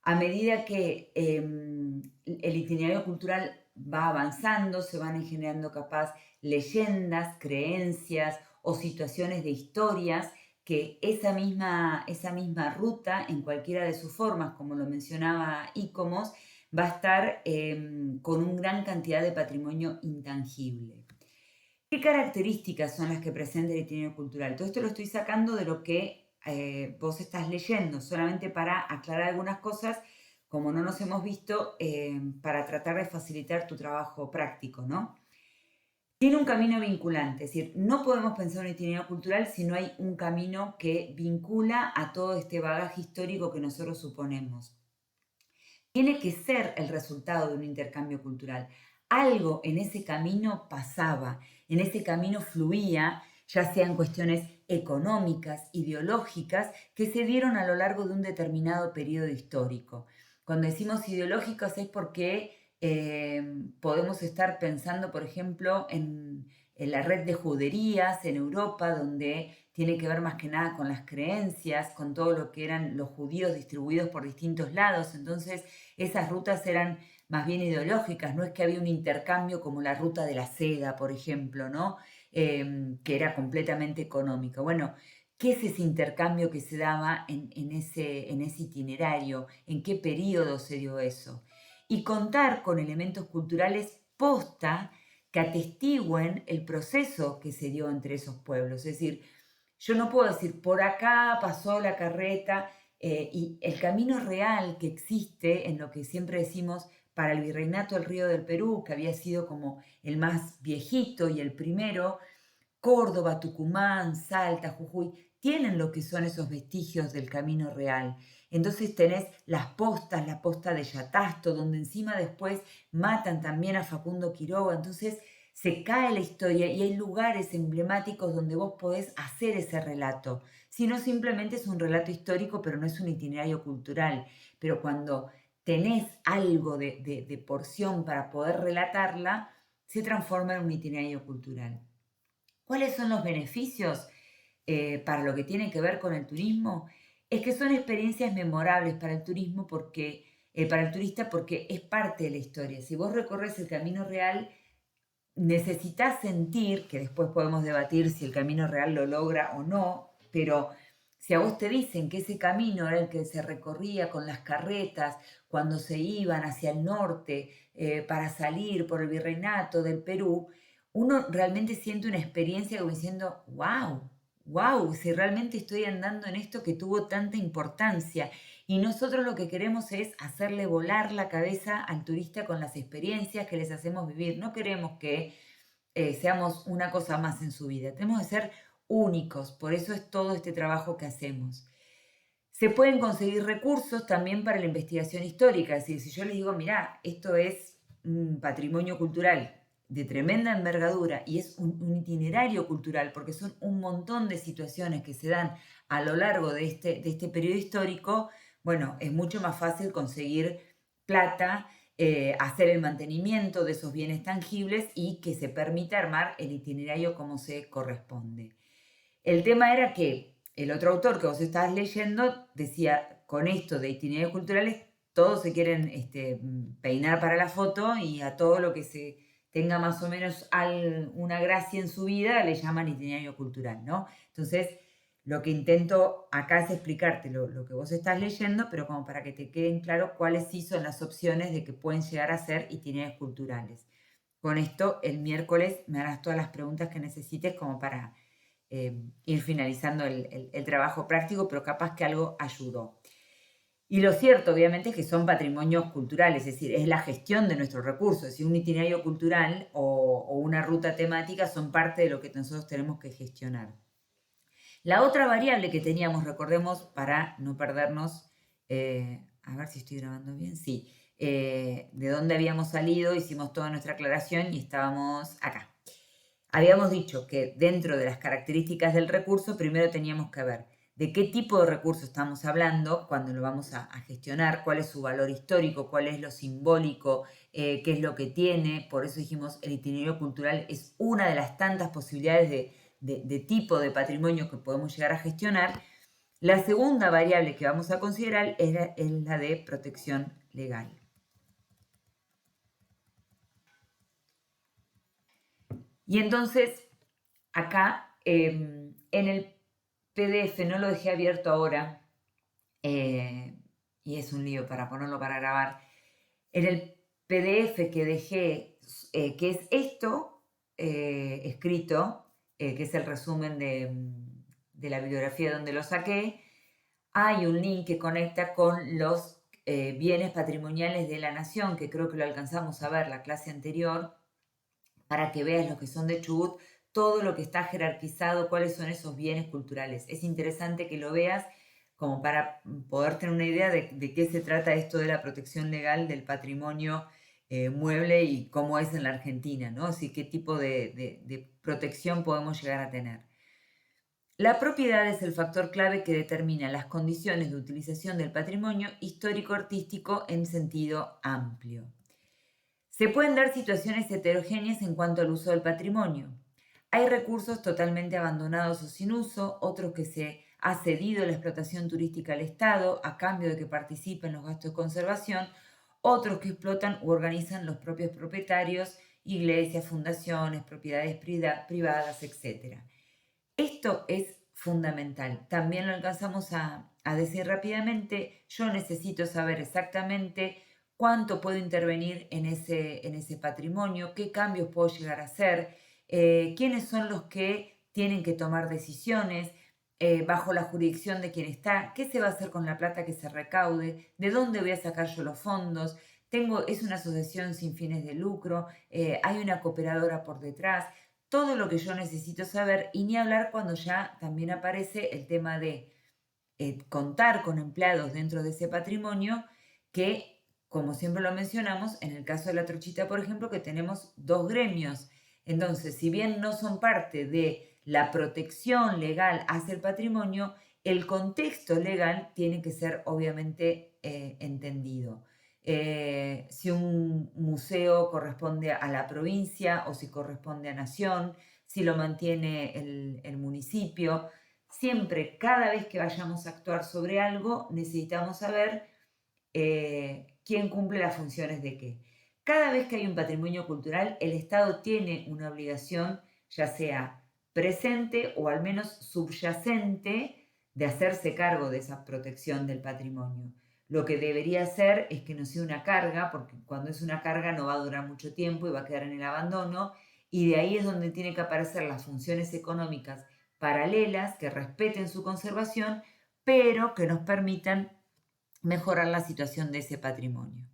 A medida que el itinerario cultural va avanzando, se van generando capaz leyendas, creencias o situaciones de historias que esa misma ruta, en cualquiera de sus formas, como lo mencionaba ICOMOS, va a estar con una gran cantidad de patrimonio intangible. ¿Qué características son las que presenta el itinerario cultural? Todo esto lo estoy sacando de lo que vos estás leyendo, solamente para aclarar algunas cosas, como no nos hemos visto, para tratar de facilitar tu trabajo práctico, ¿no? Tiene un camino vinculante, es decir, no podemos pensar un itinerario cultural si no hay un camino que vincula a todo este bagaje histórico que nosotros suponemos. Tiene que ser el resultado de un intercambio cultural. Algo en ese camino pasaba, en ese camino fluía, ya sean cuestiones económicas, ideológicas, que se dieron a lo largo de un determinado periodo histórico. Cuando decimos ideológicos es porque podemos estar pensando, por ejemplo, en la red de juderías en Europa, donde tiene que ver más que nada con las creencias, con todo lo que eran los judíos distribuidos por distintos lados. Entonces, esas rutas eran más bien ideológicas, no es que había un intercambio como la ruta de la seda, por ejemplo, ¿no? Que era completamente económico. Bueno, ¿qué es ese intercambio que se daba en ese itinerario? ¿En qué periodo se dio eso? Y contar con elementos culturales posta que atestiguen el proceso que se dio entre esos pueblos. Es decir, yo no puedo decir, por acá pasó la carreta, y el camino real que existe en lo que siempre decimos para el Virreinato del Río del Perú, que había sido como el más viejito y el primero, Córdoba, Tucumán, Salta, Jujuy, tienen lo que son esos vestigios del camino real. Entonces tenés las postas, la posta de Yatasto, donde encima después matan también a Facundo Quiroga. Entonces se cae la historia y hay lugares emblemáticos donde vos podés hacer ese relato. Si no, simplemente es un relato histórico, pero no es un itinerario cultural. Pero cuando tenés algo de porción para poder relatarla, se transforma en un itinerario cultural. ¿Cuáles son los beneficios para lo que tiene que ver con el turismo? Es que son experiencias memorables para el turismo para el turista porque es parte de la historia. Si vos recorres el camino real, necesitas sentir, que después podemos debatir si el camino real lo logra o no, pero Si a vos te dicen que ese camino era el que se recorría con las carretas cuando se iban hacia el norte para salir por el virreinato del Perú, uno realmente siente una experiencia como diciendo, wow, wow, si realmente estoy andando en esto que tuvo tanta importancia. Y nosotros lo que queremos es hacerle volar la cabeza al turista con las experiencias que les hacemos vivir. No queremos que seamos una cosa más en su vida. Tenemos que ser únicos, por eso es todo este trabajo que hacemos. Se pueden conseguir recursos también para la investigación histórica, es decir, si yo les digo, mirá, esto es un patrimonio cultural de tremenda envergadura y es un itinerario cultural, porque son un montón de situaciones que se dan a lo largo de este periodo histórico, bueno, es mucho más fácil conseguir plata, hacer el mantenimiento de esos bienes tangibles y que se permita armar el itinerario como se corresponde. El tema era que el otro autor que vos estabas leyendo decía, con esto de itinerarios culturales, todos se quieren peinar para la foto y a todo lo que se tenga más o menos una gracia en su vida le llaman itinerario cultural, ¿no? Entonces, lo que intento acá es explicarte lo que vos estás leyendo, pero como para que te queden claro cuáles sí son las opciones de que pueden llegar a ser itinerarios culturales. Con esto, el miércoles me harás todas las preguntas que necesites como para ir finalizando el trabajo práctico, pero capaz que algo ayudó. Y lo cierto, obviamente, es que son patrimonios culturales, es decir, es la gestión de nuestros recursos. Si un itinerario cultural o una ruta temática son parte de lo que nosotros tenemos que gestionar. La otra variable que teníamos, recordemos, para no perdernos, a ver si estoy grabando bien, sí, de dónde habíamos salido, hicimos toda nuestra aclaración y estábamos acá. Habíamos dicho que dentro de las características del recurso, primero teníamos que ver de qué tipo de recurso estamos hablando cuando lo vamos a gestionar, cuál es su valor histórico, cuál es lo simbólico, qué es lo que tiene. Por eso dijimos, el itinerario cultural es una de las tantas posibilidades de tipo de patrimonio que podemos llegar a gestionar. La segunda variable que vamos a considerar es la de protección legal. Y entonces, acá en el PDF, no lo dejé abierto ahora, y es un lío para ponerlo para grabar. En el PDF que dejé, que es esto escrito, que es el resumen de la bibliografía donde lo saqué, hay un link que conecta con los bienes patrimoniales de la nación, que creo que lo alcanzamos a ver la clase anterior, para que veas lo que son de Chubut, todo lo que está jerarquizado, cuáles son esos bienes culturales. Es interesante que lo veas como para poder tener una idea de qué se trata esto de la protección legal del patrimonio mueble y cómo es en la Argentina, ¿no? Así, qué tipo de protección podemos llegar a tener. La propiedad es el factor clave que determina las condiciones de utilización del patrimonio histórico-artístico en sentido amplio. Se pueden dar situaciones heterogéneas en cuanto al uso del patrimonio. Hay recursos totalmente abandonados o sin uso, otros que se ha cedido la explotación turística al Estado a cambio de que participe en los gastos de conservación, otros que explotan u organizan los propios propietarios, iglesias, fundaciones, propiedades privadas, etc. Esto es fundamental. También lo alcanzamos a decir rápidamente. Yo necesito saber exactamente cuánto puedo intervenir en ese patrimonio, qué cambios puedo llegar a hacer, quiénes son los que tienen que tomar decisiones bajo la jurisdicción de quien está, qué se va a hacer con la plata que se recaude, de dónde voy a sacar yo los fondos. Es una asociación sin fines de lucro, hay una cooperadora por detrás, todo lo que yo necesito saber, y ni hablar cuando ya también aparece el tema de contar con empleados dentro de ese patrimonio que, como siempre lo mencionamos, en el caso de la trochita, por ejemplo, que tenemos dos gremios. Entonces, si bien no son parte de la protección legal hacia el patrimonio, el contexto legal tiene que ser obviamente entendido. Si un museo corresponde a la provincia o si corresponde a nación, si lo mantiene el municipio. Siempre, cada vez que vayamos a actuar sobre algo, necesitamos saber quién cumple las funciones de qué. Cada vez que hay un patrimonio cultural, el Estado tiene una obligación, ya sea presente o al menos subyacente, de hacerse cargo de esa protección del patrimonio. Lo que debería hacer es que no sea una carga, porque cuando es una carga no va a durar mucho tiempo y va a quedar en el abandono, y de ahí es donde tienen que aparecer las funciones económicas paralelas que respeten su conservación, pero que nos permitan mejorar la situación de ese patrimonio.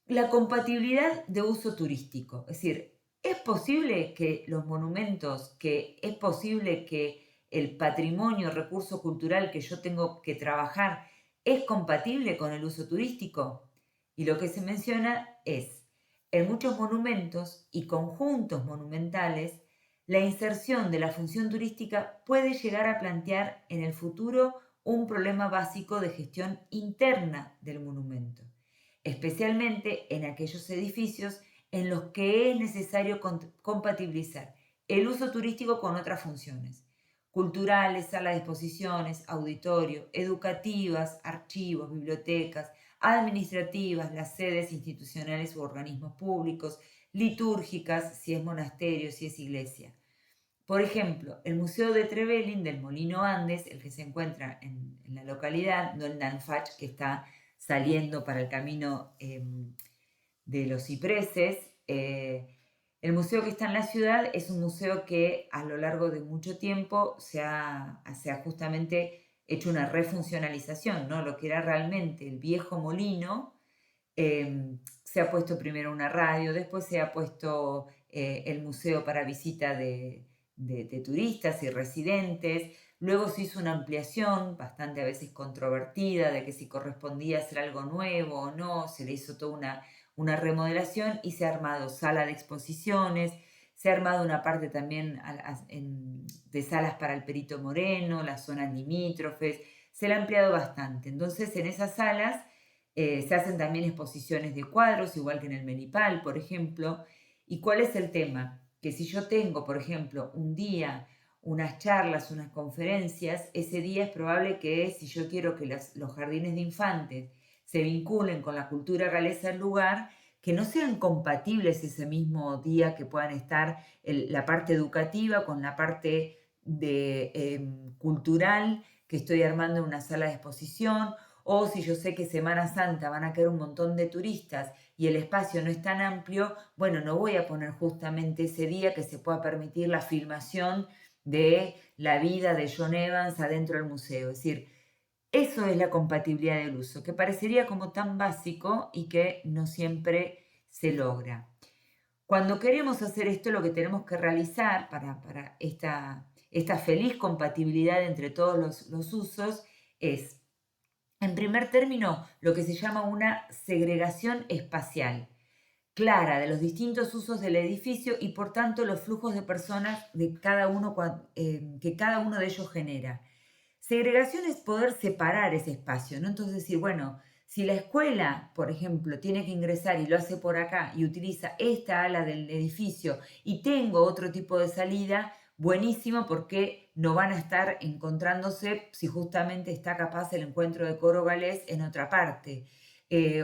La compatibilidad de uso turístico, es decir, es posible que los monumentos, que es posible que el patrimonio, recurso cultural que yo tengo que trabajar es compatible con el uso turístico. Y lo que se menciona es, en muchos monumentos y conjuntos monumentales, la inserción de la función turística puede llegar a plantear en el futuro un problema básico de gestión interna del monumento, especialmente en aquellos edificios en los que es necesario compatibilizar el uso turístico con otras funciones, culturales, salas de exposiciones, auditorio, educativas, archivos, bibliotecas, administrativas, las sedes institucionales u organismos públicos, litúrgicas, si es monasterio, si es iglesia. Por ejemplo, el Museo de Trevelin del Molino Andes, el que se encuentra en la localidad, no en Nanfach, que está saliendo para el camino de los cipreses. El museo que está en la ciudad es un museo que a lo largo de mucho tiempo se ha justamente hecho una refuncionalización, ¿no? Lo que era realmente el viejo molino, se ha puesto primero una radio, después se ha puesto el museo para visita de turistas y residentes. Luego se hizo una ampliación, bastante a veces controvertida, de que si correspondía hacer algo nuevo o no, se le hizo toda una remodelación y se ha armado sala de exposiciones, se ha armado una parte también de salas para el Perito Moreno, las zonas limítrofes, se le ha ampliado bastante. Entonces en esas salas se hacen también exposiciones de cuadros, igual que en el Menipal, por ejemplo. ¿Y cuál es el tema? Que si yo tengo, por ejemplo, un día, unas charlas, unas conferencias, ese día es probable que si yo quiero que los jardines de infantes se vinculen con la cultura galesa del lugar, que no sean compatibles ese mismo día, que puedan estar la parte educativa con la parte cultural que estoy armando en una sala de exposición, o si yo sé que Semana Santa van a caer un montón de turistas y el espacio no es tan amplio, bueno, no voy a poner justamente ese día que se pueda permitir la filmación de la vida de John Evans adentro del museo. Es decir, eso es la compatibilidad del uso, que parecería como tan básico y que no siempre se logra. Cuando queremos hacer esto, lo que tenemos que realizar para esta feliz compatibilidad entre todos los usos es, en primer término, lo que se llama una segregación espacial clara de los distintos usos del edificio y por tanto los flujos de personas de que cada uno de ellos genera. Segregación es poder separar ese espacio, ¿no? Entonces decir, bueno, si la escuela, por ejemplo, tiene que ingresar y lo hace por acá y utiliza esta ala del edificio y tengo otro tipo de salida, buenísimo, porque no van a estar encontrándose si justamente está capaz el encuentro de coro galés en otra parte.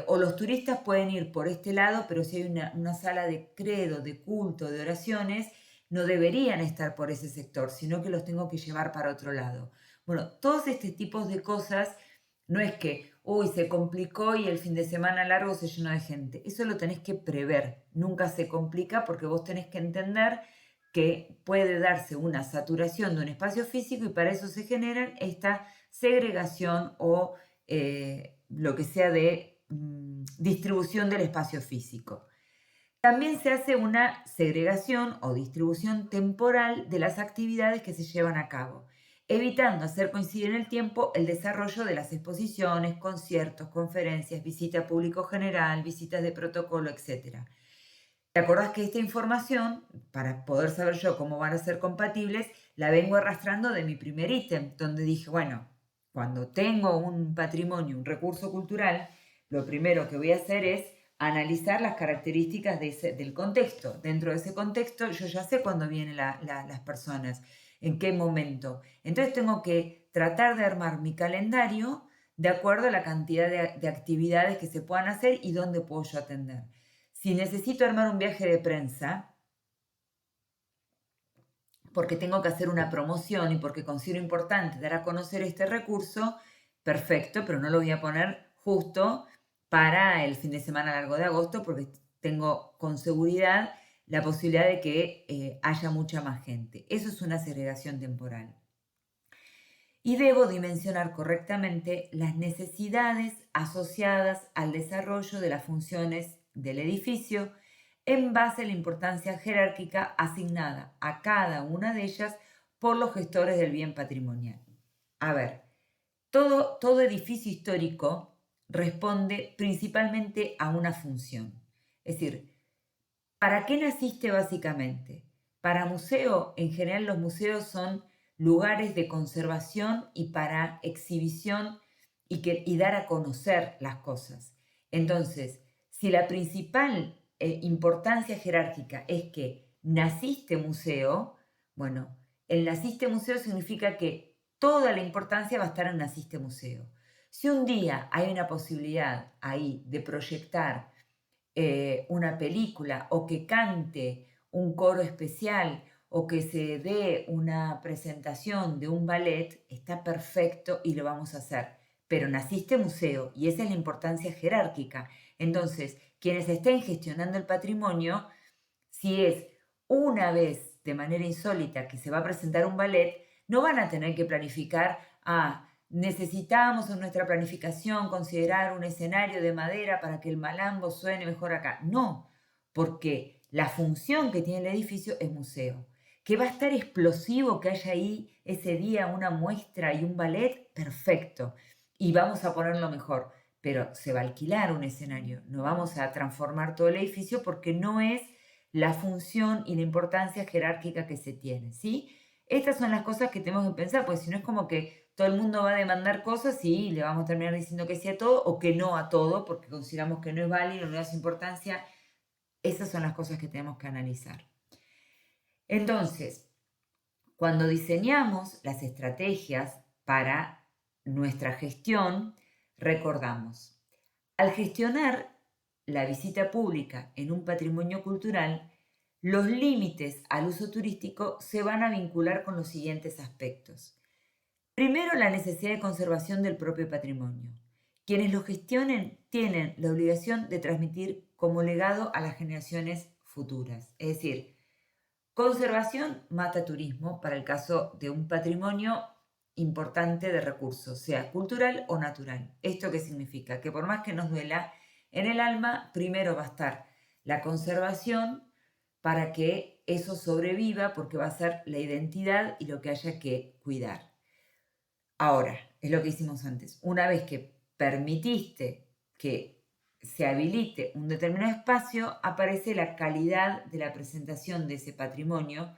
O los turistas pueden ir por este lado, pero si hay una sala de credo, de culto, de oraciones, no deberían estar por ese sector, sino que los tengo que llevar para otro lado. Bueno, todos estos tipos de cosas no es que, uy, se complicó y el fin de semana largo se llenó de gente. Eso lo tenés que prever. Nunca se complica porque vos tenés que entender que puede darse una saturación de un espacio físico y para eso se genera esta segregación o lo que sea de distribución del espacio físico. También se hace una segregación o distribución temporal de las actividades que se llevan a cabo, evitando hacer coincidir en el tiempo el desarrollo de las exposiciones, conciertos, conferencias, visita a público general, visitas de protocolo, etc. ¿Te acordás que esta información, para poder saber yo cómo van a ser compatibles, la vengo arrastrando de mi primer ítem, donde dije, bueno, cuando tengo un patrimonio, un recurso cultural, lo primero que voy a hacer es analizar las características del contexto. Dentro de ese contexto, yo ya sé cuándo vienen las personas, en qué momento. Entonces tengo que tratar de armar mi calendario de acuerdo a la cantidad de actividades que se puedan hacer y dónde puedo yo atender. Si necesito armar un viaje de prensa, porque tengo que hacer una promoción y porque considero importante dar a conocer este recurso, perfecto, pero no lo voy a poner justo para el fin de semana largo de agosto porque tengo con seguridad la posibilidad de que haya mucha más gente. Eso es una segregación temporal. Y debo dimensionar correctamente las necesidades asociadas al desarrollo de las funciones del edificio en base a la importancia jerárquica asignada a cada una de ellas por los gestores del bien patrimonial. A ver, todo edificio histórico responde principalmente a una función. Es decir, ¿para qué naciste básicamente? Para museo, en general los museos son lugares de conservación y para exhibición y dar a conocer las cosas. Entonces, si la principal importancia jerárquica es que naciste museo, bueno, el naciste museo significa que toda la importancia va a estar en naciste museo. Si un día hay una posibilidad ahí de proyectar una película o que cante un coro especial o que se dé una presentación de un ballet, está perfecto y lo vamos a hacer. Pero naciste museo y esa es la importancia jerárquica. Entonces, quienes estén gestionando el patrimonio, si es una vez de manera insólita que se va a presentar un ballet, no van a tener que planificar, necesitamos en nuestra planificación considerar un escenario de madera para que el malambo suene mejor acá. No, porque la función que tiene el edificio es museo. Que va a estar explosivo que haya ahí ese día una muestra y un ballet, perfecto. Y vamos a ponerlo mejor. Pero se va a alquilar un escenario, no vamos a transformar todo el edificio porque no es la función y la importancia jerárquica que se tiene, ¿sí? Estas son las cosas que tenemos que pensar, porque si no es como que todo el mundo va a demandar cosas y le vamos a terminar diciendo que sí a todo o que no a todo, porque consideramos que no es válido, no le das importancia. Esas son las cosas que tenemos que analizar. Entonces, cuando diseñamos las estrategias para nuestra gestión, recordamos, al gestionar la visita pública en un patrimonio cultural, los límites al uso turístico se van a vincular con los siguientes aspectos. Primero, la necesidad de conservación del propio patrimonio. Quienes lo gestionen tienen la obligación de transmitir como legado a las generaciones futuras. Es decir, conservación mata turismo para el caso de un patrimonio importante de recursos, sea cultural o natural. ¿Esto qué significa? Que por más que nos duela, en el alma primero va a estar la conservación para que eso sobreviva porque va a ser la identidad y lo que haya que cuidar. Ahora, es lo que hicimos antes. Una vez que permitiste que se habilite un determinado espacio, aparece la calidad de la presentación de ese patrimonio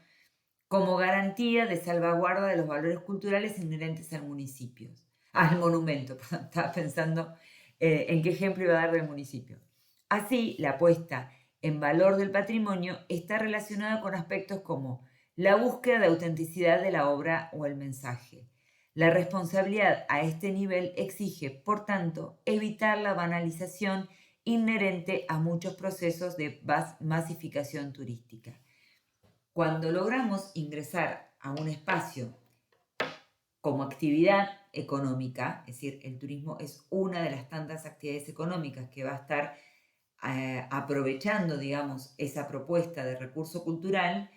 como garantía de salvaguarda de los valores culturales inherentes al municipio. Al monumento, perdón, estaba pensando en qué ejemplo iba a dar del municipio. Así, la puesta en valor del patrimonio está relacionada con aspectos como la búsqueda de autenticidad de la obra o el mensaje. La responsabilidad a este nivel exige, por tanto, evitar la banalización inherente a muchos procesos de masificación turística. Cuando logramos ingresar a un espacio como actividad económica, es decir, el turismo es una de las tantas actividades económicas que va a estar aprovechando, digamos, esa propuesta de recurso cultural,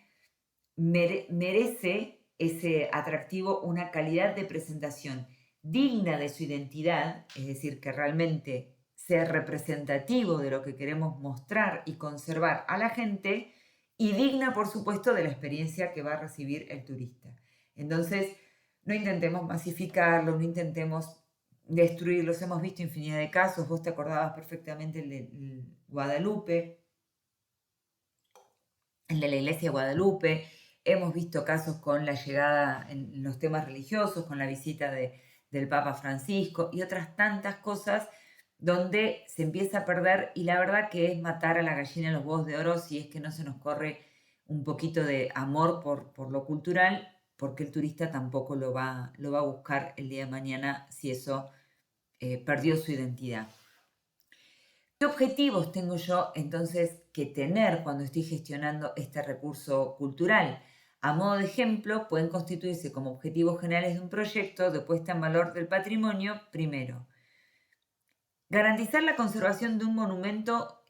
merece ese atractivo una calidad de presentación digna de su identidad, es decir, que realmente sea representativo de lo que queremos mostrar y conservar a la gente y digna, por supuesto, de la experiencia que va a recibir el turista. Entonces, no intentemos masificarlo, no intentemos destruirlos. Hemos visto infinidad de casos, vos te acordabas perfectamente el de Guadalupe, el de la iglesia de Guadalupe. Hemos visto casos con la llegada en los temas religiosos, con la visita del Papa Francisco y otras tantas cosas donde se empieza a perder y la verdad que es matar a la gallina en los huevos de oro si es que no se nos corre un poquito de amor por lo cultural, porque el turista tampoco lo va a buscar el día de mañana si eso perdió su identidad. ¿Qué objetivos tengo yo entonces que tener cuando estoy gestionando este recurso cultural? A modo de ejemplo, pueden constituirse como objetivos generales de un proyecto de puesta en valor del patrimonio. Primero, garantizar la conservación de un monumento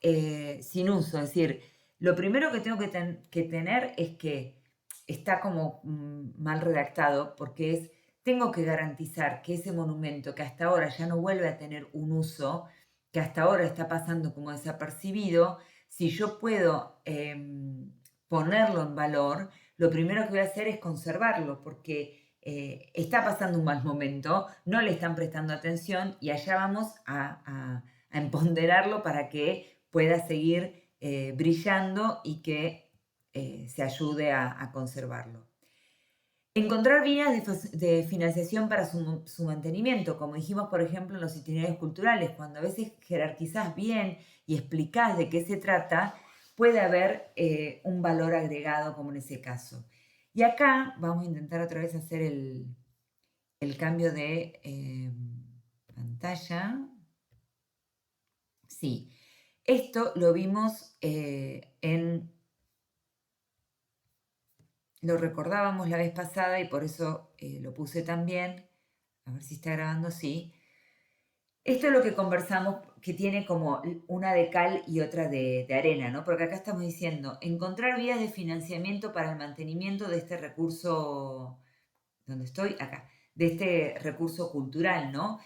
sin uso, es decir, lo primero que tengo que tener es que está como mal redactado, porque tengo que garantizar que ese monumento que hasta ahora ya no vuelve a tener un uso, que hasta ahora está pasando como desapercibido, si yo puedo ponerlo en valor, lo primero que voy a hacer es conservarlo, porque está pasando un mal momento, no le están prestando atención y allá vamos a empoderarlo para que pueda seguir brillando y que se ayude a conservarlo. Encontrar vías de financiación para su mantenimiento, como dijimos, por ejemplo, en los itinerarios culturales, cuando a veces jerarquizás bien y explicás de qué se trata, puede haber un valor agregado, como en ese caso. Y acá vamos a intentar otra vez hacer el cambio de pantalla. Sí, esto lo vimos lo recordábamos la vez pasada y por eso lo puse también. A ver si está grabando, sí. Esto es lo que conversamos, que tiene como una de cal y otra de arena, ¿no? Porque acá estamos diciendo, encontrar vías de financiamiento para el mantenimiento de este recurso, ¿dónde estoy? Acá, de este recurso cultural, ¿no?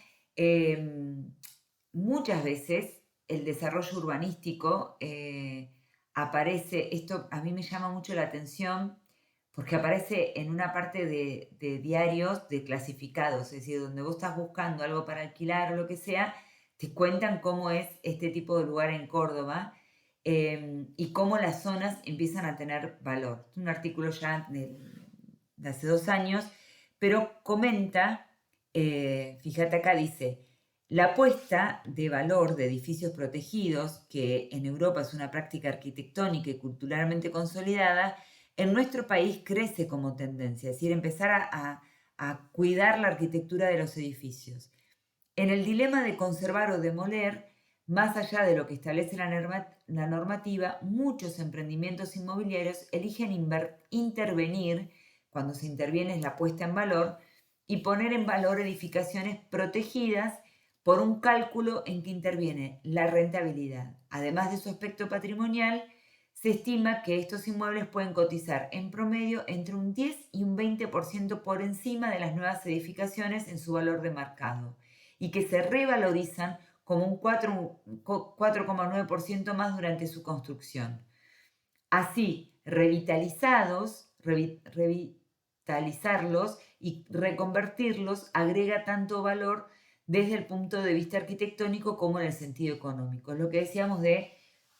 Muchas veces el desarrollo urbanístico aparece, esto a mí me llama mucho la atención, porque aparece en una parte de diarios de clasificados, es decir, donde vos estás buscando algo para alquilar o lo que sea, te cuentan cómo es este tipo de lugar en Córdoba y cómo las zonas empiezan a tener valor. Es un artículo ya de hace 2 años, pero comenta, fíjate acá dice, la apuesta de valor de edificios protegidos, que en Europa es una práctica arquitectónica y culturalmente consolidada, en nuestro país crece como tendencia, es decir, empezar a cuidar la arquitectura de los edificios. En el dilema de conservar o demoler, más allá de lo que establece la normativa, muchos emprendimientos inmobiliarios eligen intervenir, cuando se interviene es la puesta en valor, y poner en valor edificaciones protegidas por un cálculo en que interviene la rentabilidad. Además de su aspecto patrimonial, se estima que estos inmuebles pueden cotizar en promedio entre un 10 y un 20% por encima de las nuevas edificaciones en su valor de mercado y que se revalorizan como un 4,9% más durante su construcción. Así, revitalizarlos y reconvertirlos agrega tanto valor desde el punto de vista arquitectónico como en el sentido económico. Es lo que decíamos de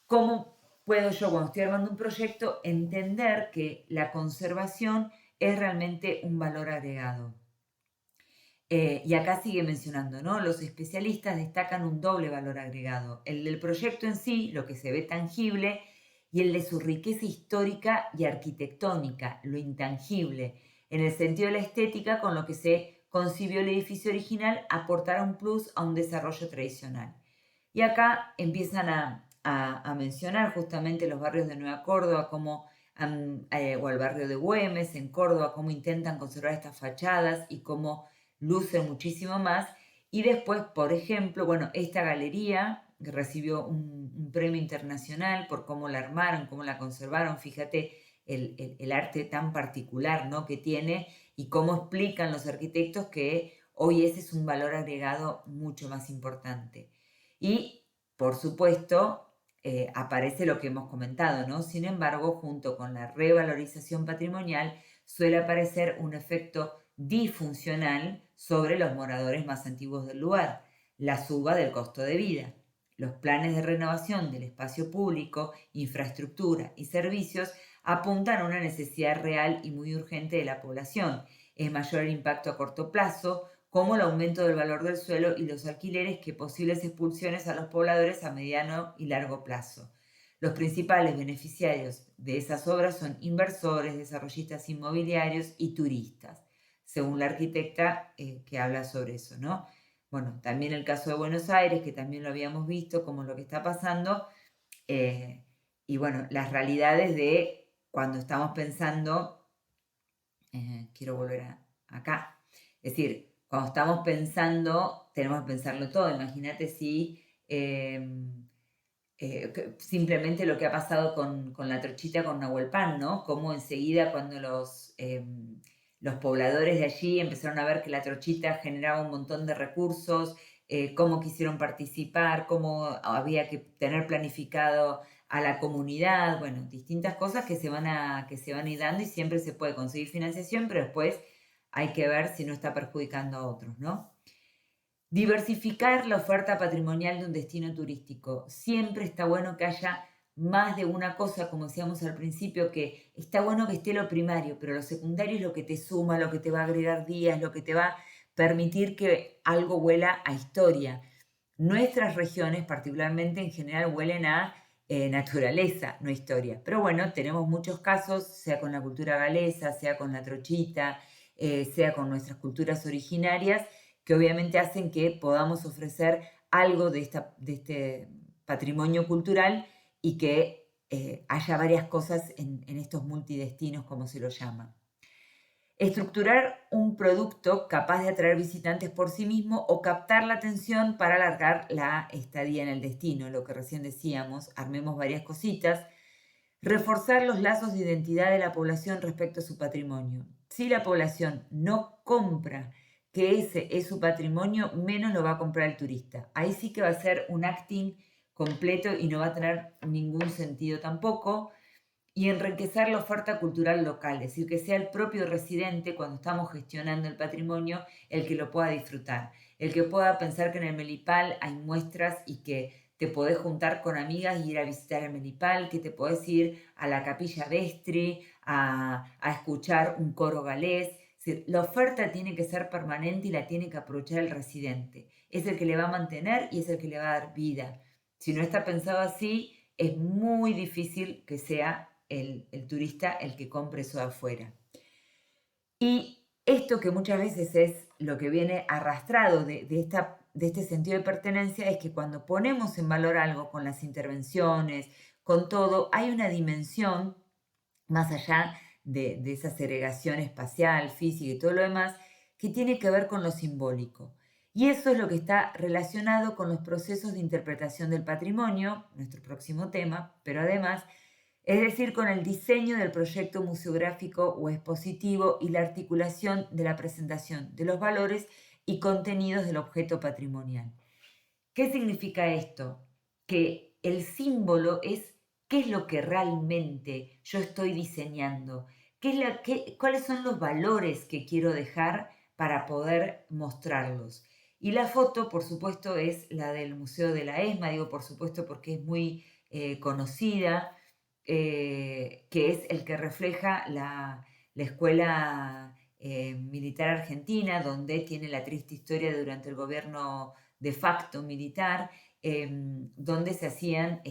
cómo puedo yo, cuando estoy armando un proyecto, entender que la conservación es realmente un valor agregado. Y acá sigue mencionando, ¿no? Los especialistas destacan un doble valor agregado, el del proyecto en sí, lo que se ve tangible, y el de su riqueza histórica y arquitectónica, lo intangible, en el sentido de la estética, con lo que se concibió el edificio original, aportará un plus a un desarrollo tradicional. Y acá empiezan a mencionar justamente los barrios de Nueva Córdoba, como, o el barrio de Güemes en Córdoba, cómo intentan conservar estas fachadas y cómo luce muchísimo más. Y después, por ejemplo, bueno, esta galería que recibió un premio internacional por cómo la armaron, cómo la conservaron, fíjate el arte tan particular, ¿no?, que tiene y cómo explican los arquitectos que hoy ese es un valor agregado mucho más importante. Y, por supuesto, aparece lo que hemos comentado, ¿no? Sin embargo, junto con la revalorización patrimonial, suele aparecer un efecto disfuncional sobre los moradores más antiguos del lugar, la suba del costo de vida. Los planes de renovación del espacio público, infraestructura y servicios apuntan a una necesidad real y muy urgente de la población. Es mayor el impacto a corto plazo, como el aumento del valor del suelo y los alquileres, que posibles expulsiones a los pobladores a mediano y largo plazo. Los principales beneficiarios de esas obras son inversores, desarrollistas inmobiliarios y turistas, según la arquitecta que habla sobre eso, ¿no? Bueno, también el caso de Buenos Aires, que también lo habíamos visto, como lo que está pasando, y bueno, las realidades de cuando estamos pensando quiero volver acá. Es decir, cuando estamos pensando, tenemos que pensarlo todo. Imagínate si simplemente lo que ha pasado con la trochita con Nahuel Pan, ¿no? Cómo enseguida cuando los pobladores de allí empezaron a ver que la trochita generaba un montón de recursos, cómo quisieron participar, cómo había que tener planificado a la comunidad, bueno, distintas cosas que se van a ir dando y siempre se puede conseguir financiación, pero después hay que ver si no está perjudicando a otros, ¿no? Diversificar la oferta patrimonial de un destino turístico. Siempre está bueno que haya más de una cosa, como decíamos al principio, que está bueno que esté lo primario, pero lo secundario es lo que te suma, lo que te va a agregar días, lo que te va a permitir que algo huela a historia. Nuestras regiones, particularmente en general, huelen a naturaleza, no historia. Pero bueno, tenemos muchos casos, sea con la cultura galesa, sea con la trochita, sea con nuestras culturas originarias, que obviamente hacen que podamos ofrecer algo de este patrimonio cultural y que haya varias cosas en estos multidestinos, como se lo llama. Estructurar un producto capaz de atraer visitantes por sí mismo o captar la atención para alargar la estadía en el destino, lo que recién decíamos, armemos varias cositas. Reforzar los lazos de identidad de la población respecto a su patrimonio. Si la población no compra que ese es su patrimonio, menos lo va a comprar el turista. Ahí sí que va a ser un acting completo y no va a tener ningún sentido tampoco. Y enriquecer la oferta cultural local, es decir, que sea el propio residente, cuando estamos gestionando el patrimonio, el que lo pueda disfrutar, el que pueda pensar que en el Melipal hay muestras y que te podés juntar con amigas y ir a visitar el Melipal, que te podés ir a la Capilla Vestri a escuchar un coro galés. Es decir, la oferta tiene que ser permanente y la tiene que aprovechar el residente. Es el que le va a mantener y es el que le va a dar vida. Si no está pensado así, es muy difícil que sea el turista el que compre eso de afuera. Y esto que muchas veces es lo que viene arrastrado de este sentido de pertenencia es que cuando ponemos en valor algo con las intervenciones, con todo, hay una dimensión más allá de esa segregación espacial, física y todo lo demás, que tiene que ver con lo simbólico. Y eso es lo que está relacionado con los procesos de interpretación del patrimonio, nuestro próximo tema, pero además, es decir, con el diseño del proyecto museográfico o expositivo y la articulación de la presentación de los valores y contenidos del objeto patrimonial. ¿Qué significa esto? Que el símbolo es qué es lo que realmente yo estoy diseñando, cuáles son los valores que quiero dejar para poder mostrarlos. Y la foto, por supuesto, es la del Museo de la ESMA, digo por supuesto porque es muy conocida, que es el que refleja la escuela militar argentina, donde tiene la triste historia durante el gobierno de facto militar, donde se hacían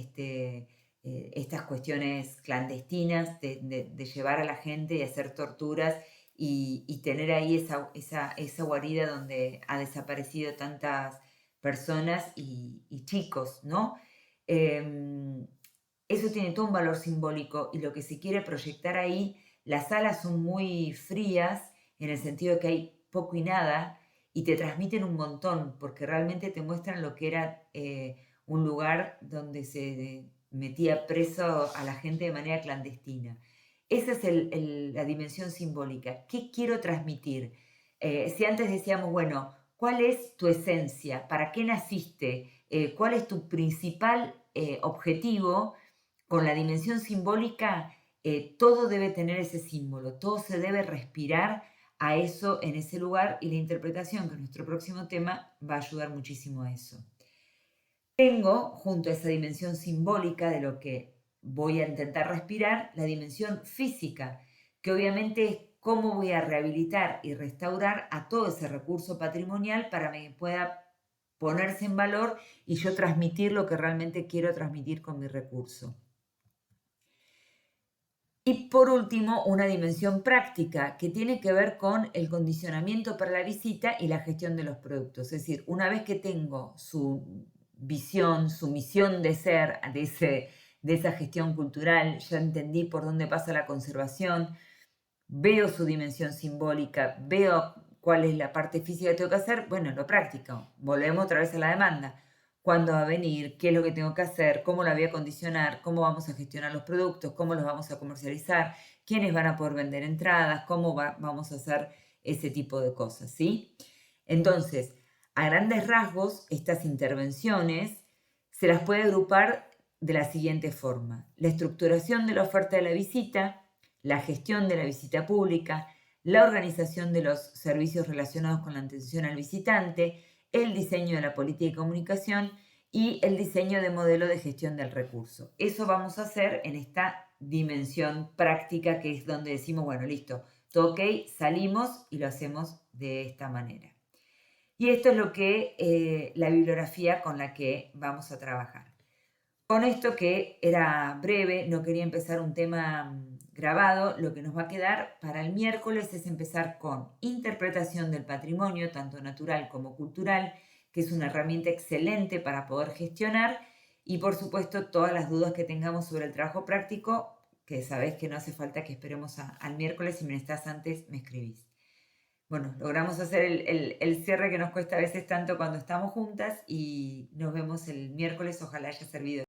estas cuestiones clandestinas de llevar a la gente y hacer torturas y tener ahí esa guarida donde ha desaparecido tantas personas y chicos, ¿no? Eso tiene todo un valor simbólico y lo que se quiere proyectar ahí, las salas son muy frías en el sentido de que hay poco y nada y te transmiten un montón porque realmente te muestran lo que era un lugar donde se metía preso a la gente de manera clandestina. Esa es la dimensión simbólica. ¿Qué quiero transmitir? Si antes decíamos, bueno, ¿cuál es tu esencia? ¿Para qué naciste? ¿Cuál es tu principal objetivo? Con la dimensión simbólica, todo debe tener ese símbolo, todo se debe respirar a eso en ese lugar y la interpretación, que es nuestro próximo tema, va a ayudar muchísimo a eso. Tengo, junto a esa dimensión simbólica de lo que voy a intentar respirar, la dimensión física, que obviamente es cómo voy a rehabilitar y restaurar a todo ese recurso patrimonial para que pueda ponerse en valor y yo transmitir lo que realmente quiero transmitir con mi recurso. Y por último, una dimensión práctica que tiene que ver con el condicionamiento para la visita y la gestión de los productos. Es decir, una vez que tengo su visión, su misión de ser de esa gestión cultural, ya entendí por dónde pasa la conservación, veo su dimensión simbólica, veo cuál es la parte física que tengo que hacer, bueno, lo práctico. Volvemos otra vez a la demanda. ¿Cuándo va a venir? ¿Qué es lo que tengo que hacer? ¿Cómo la voy a condicionar? ¿Cómo vamos a gestionar los productos? ¿Cómo los vamos a comercializar? ¿Quiénes van a poder vender entradas? ¿Cómo vamos a hacer ese tipo de cosas? ¿Sí? Entonces, a grandes rasgos, estas intervenciones se las puede agrupar de la siguiente forma: la estructuración de la oferta de la visita, la gestión de la visita pública, la organización de los servicios relacionados con la atención al visitante, el diseño de la política de comunicación y el diseño de modelo de gestión del recurso. Eso vamos a hacer en esta dimensión práctica, que es donde decimos, bueno, listo, todo ok, salimos y lo hacemos de esta manera. Y esto es lo que la bibliografía con la que vamos a trabajar. Con esto, que era breve, no quería empezar un tema grabado, lo que nos va a quedar para el miércoles es empezar con interpretación del patrimonio, tanto natural como cultural, que es una herramienta excelente para poder gestionar, y por supuesto todas las dudas que tengamos sobre el trabajo práctico, que sabés que no hace falta que esperemos al miércoles. Si me necesitas antes, me escribís. Bueno, logramos hacer el cierre que nos cuesta a veces tanto cuando estamos juntas, y nos vemos el miércoles. Ojalá haya servido.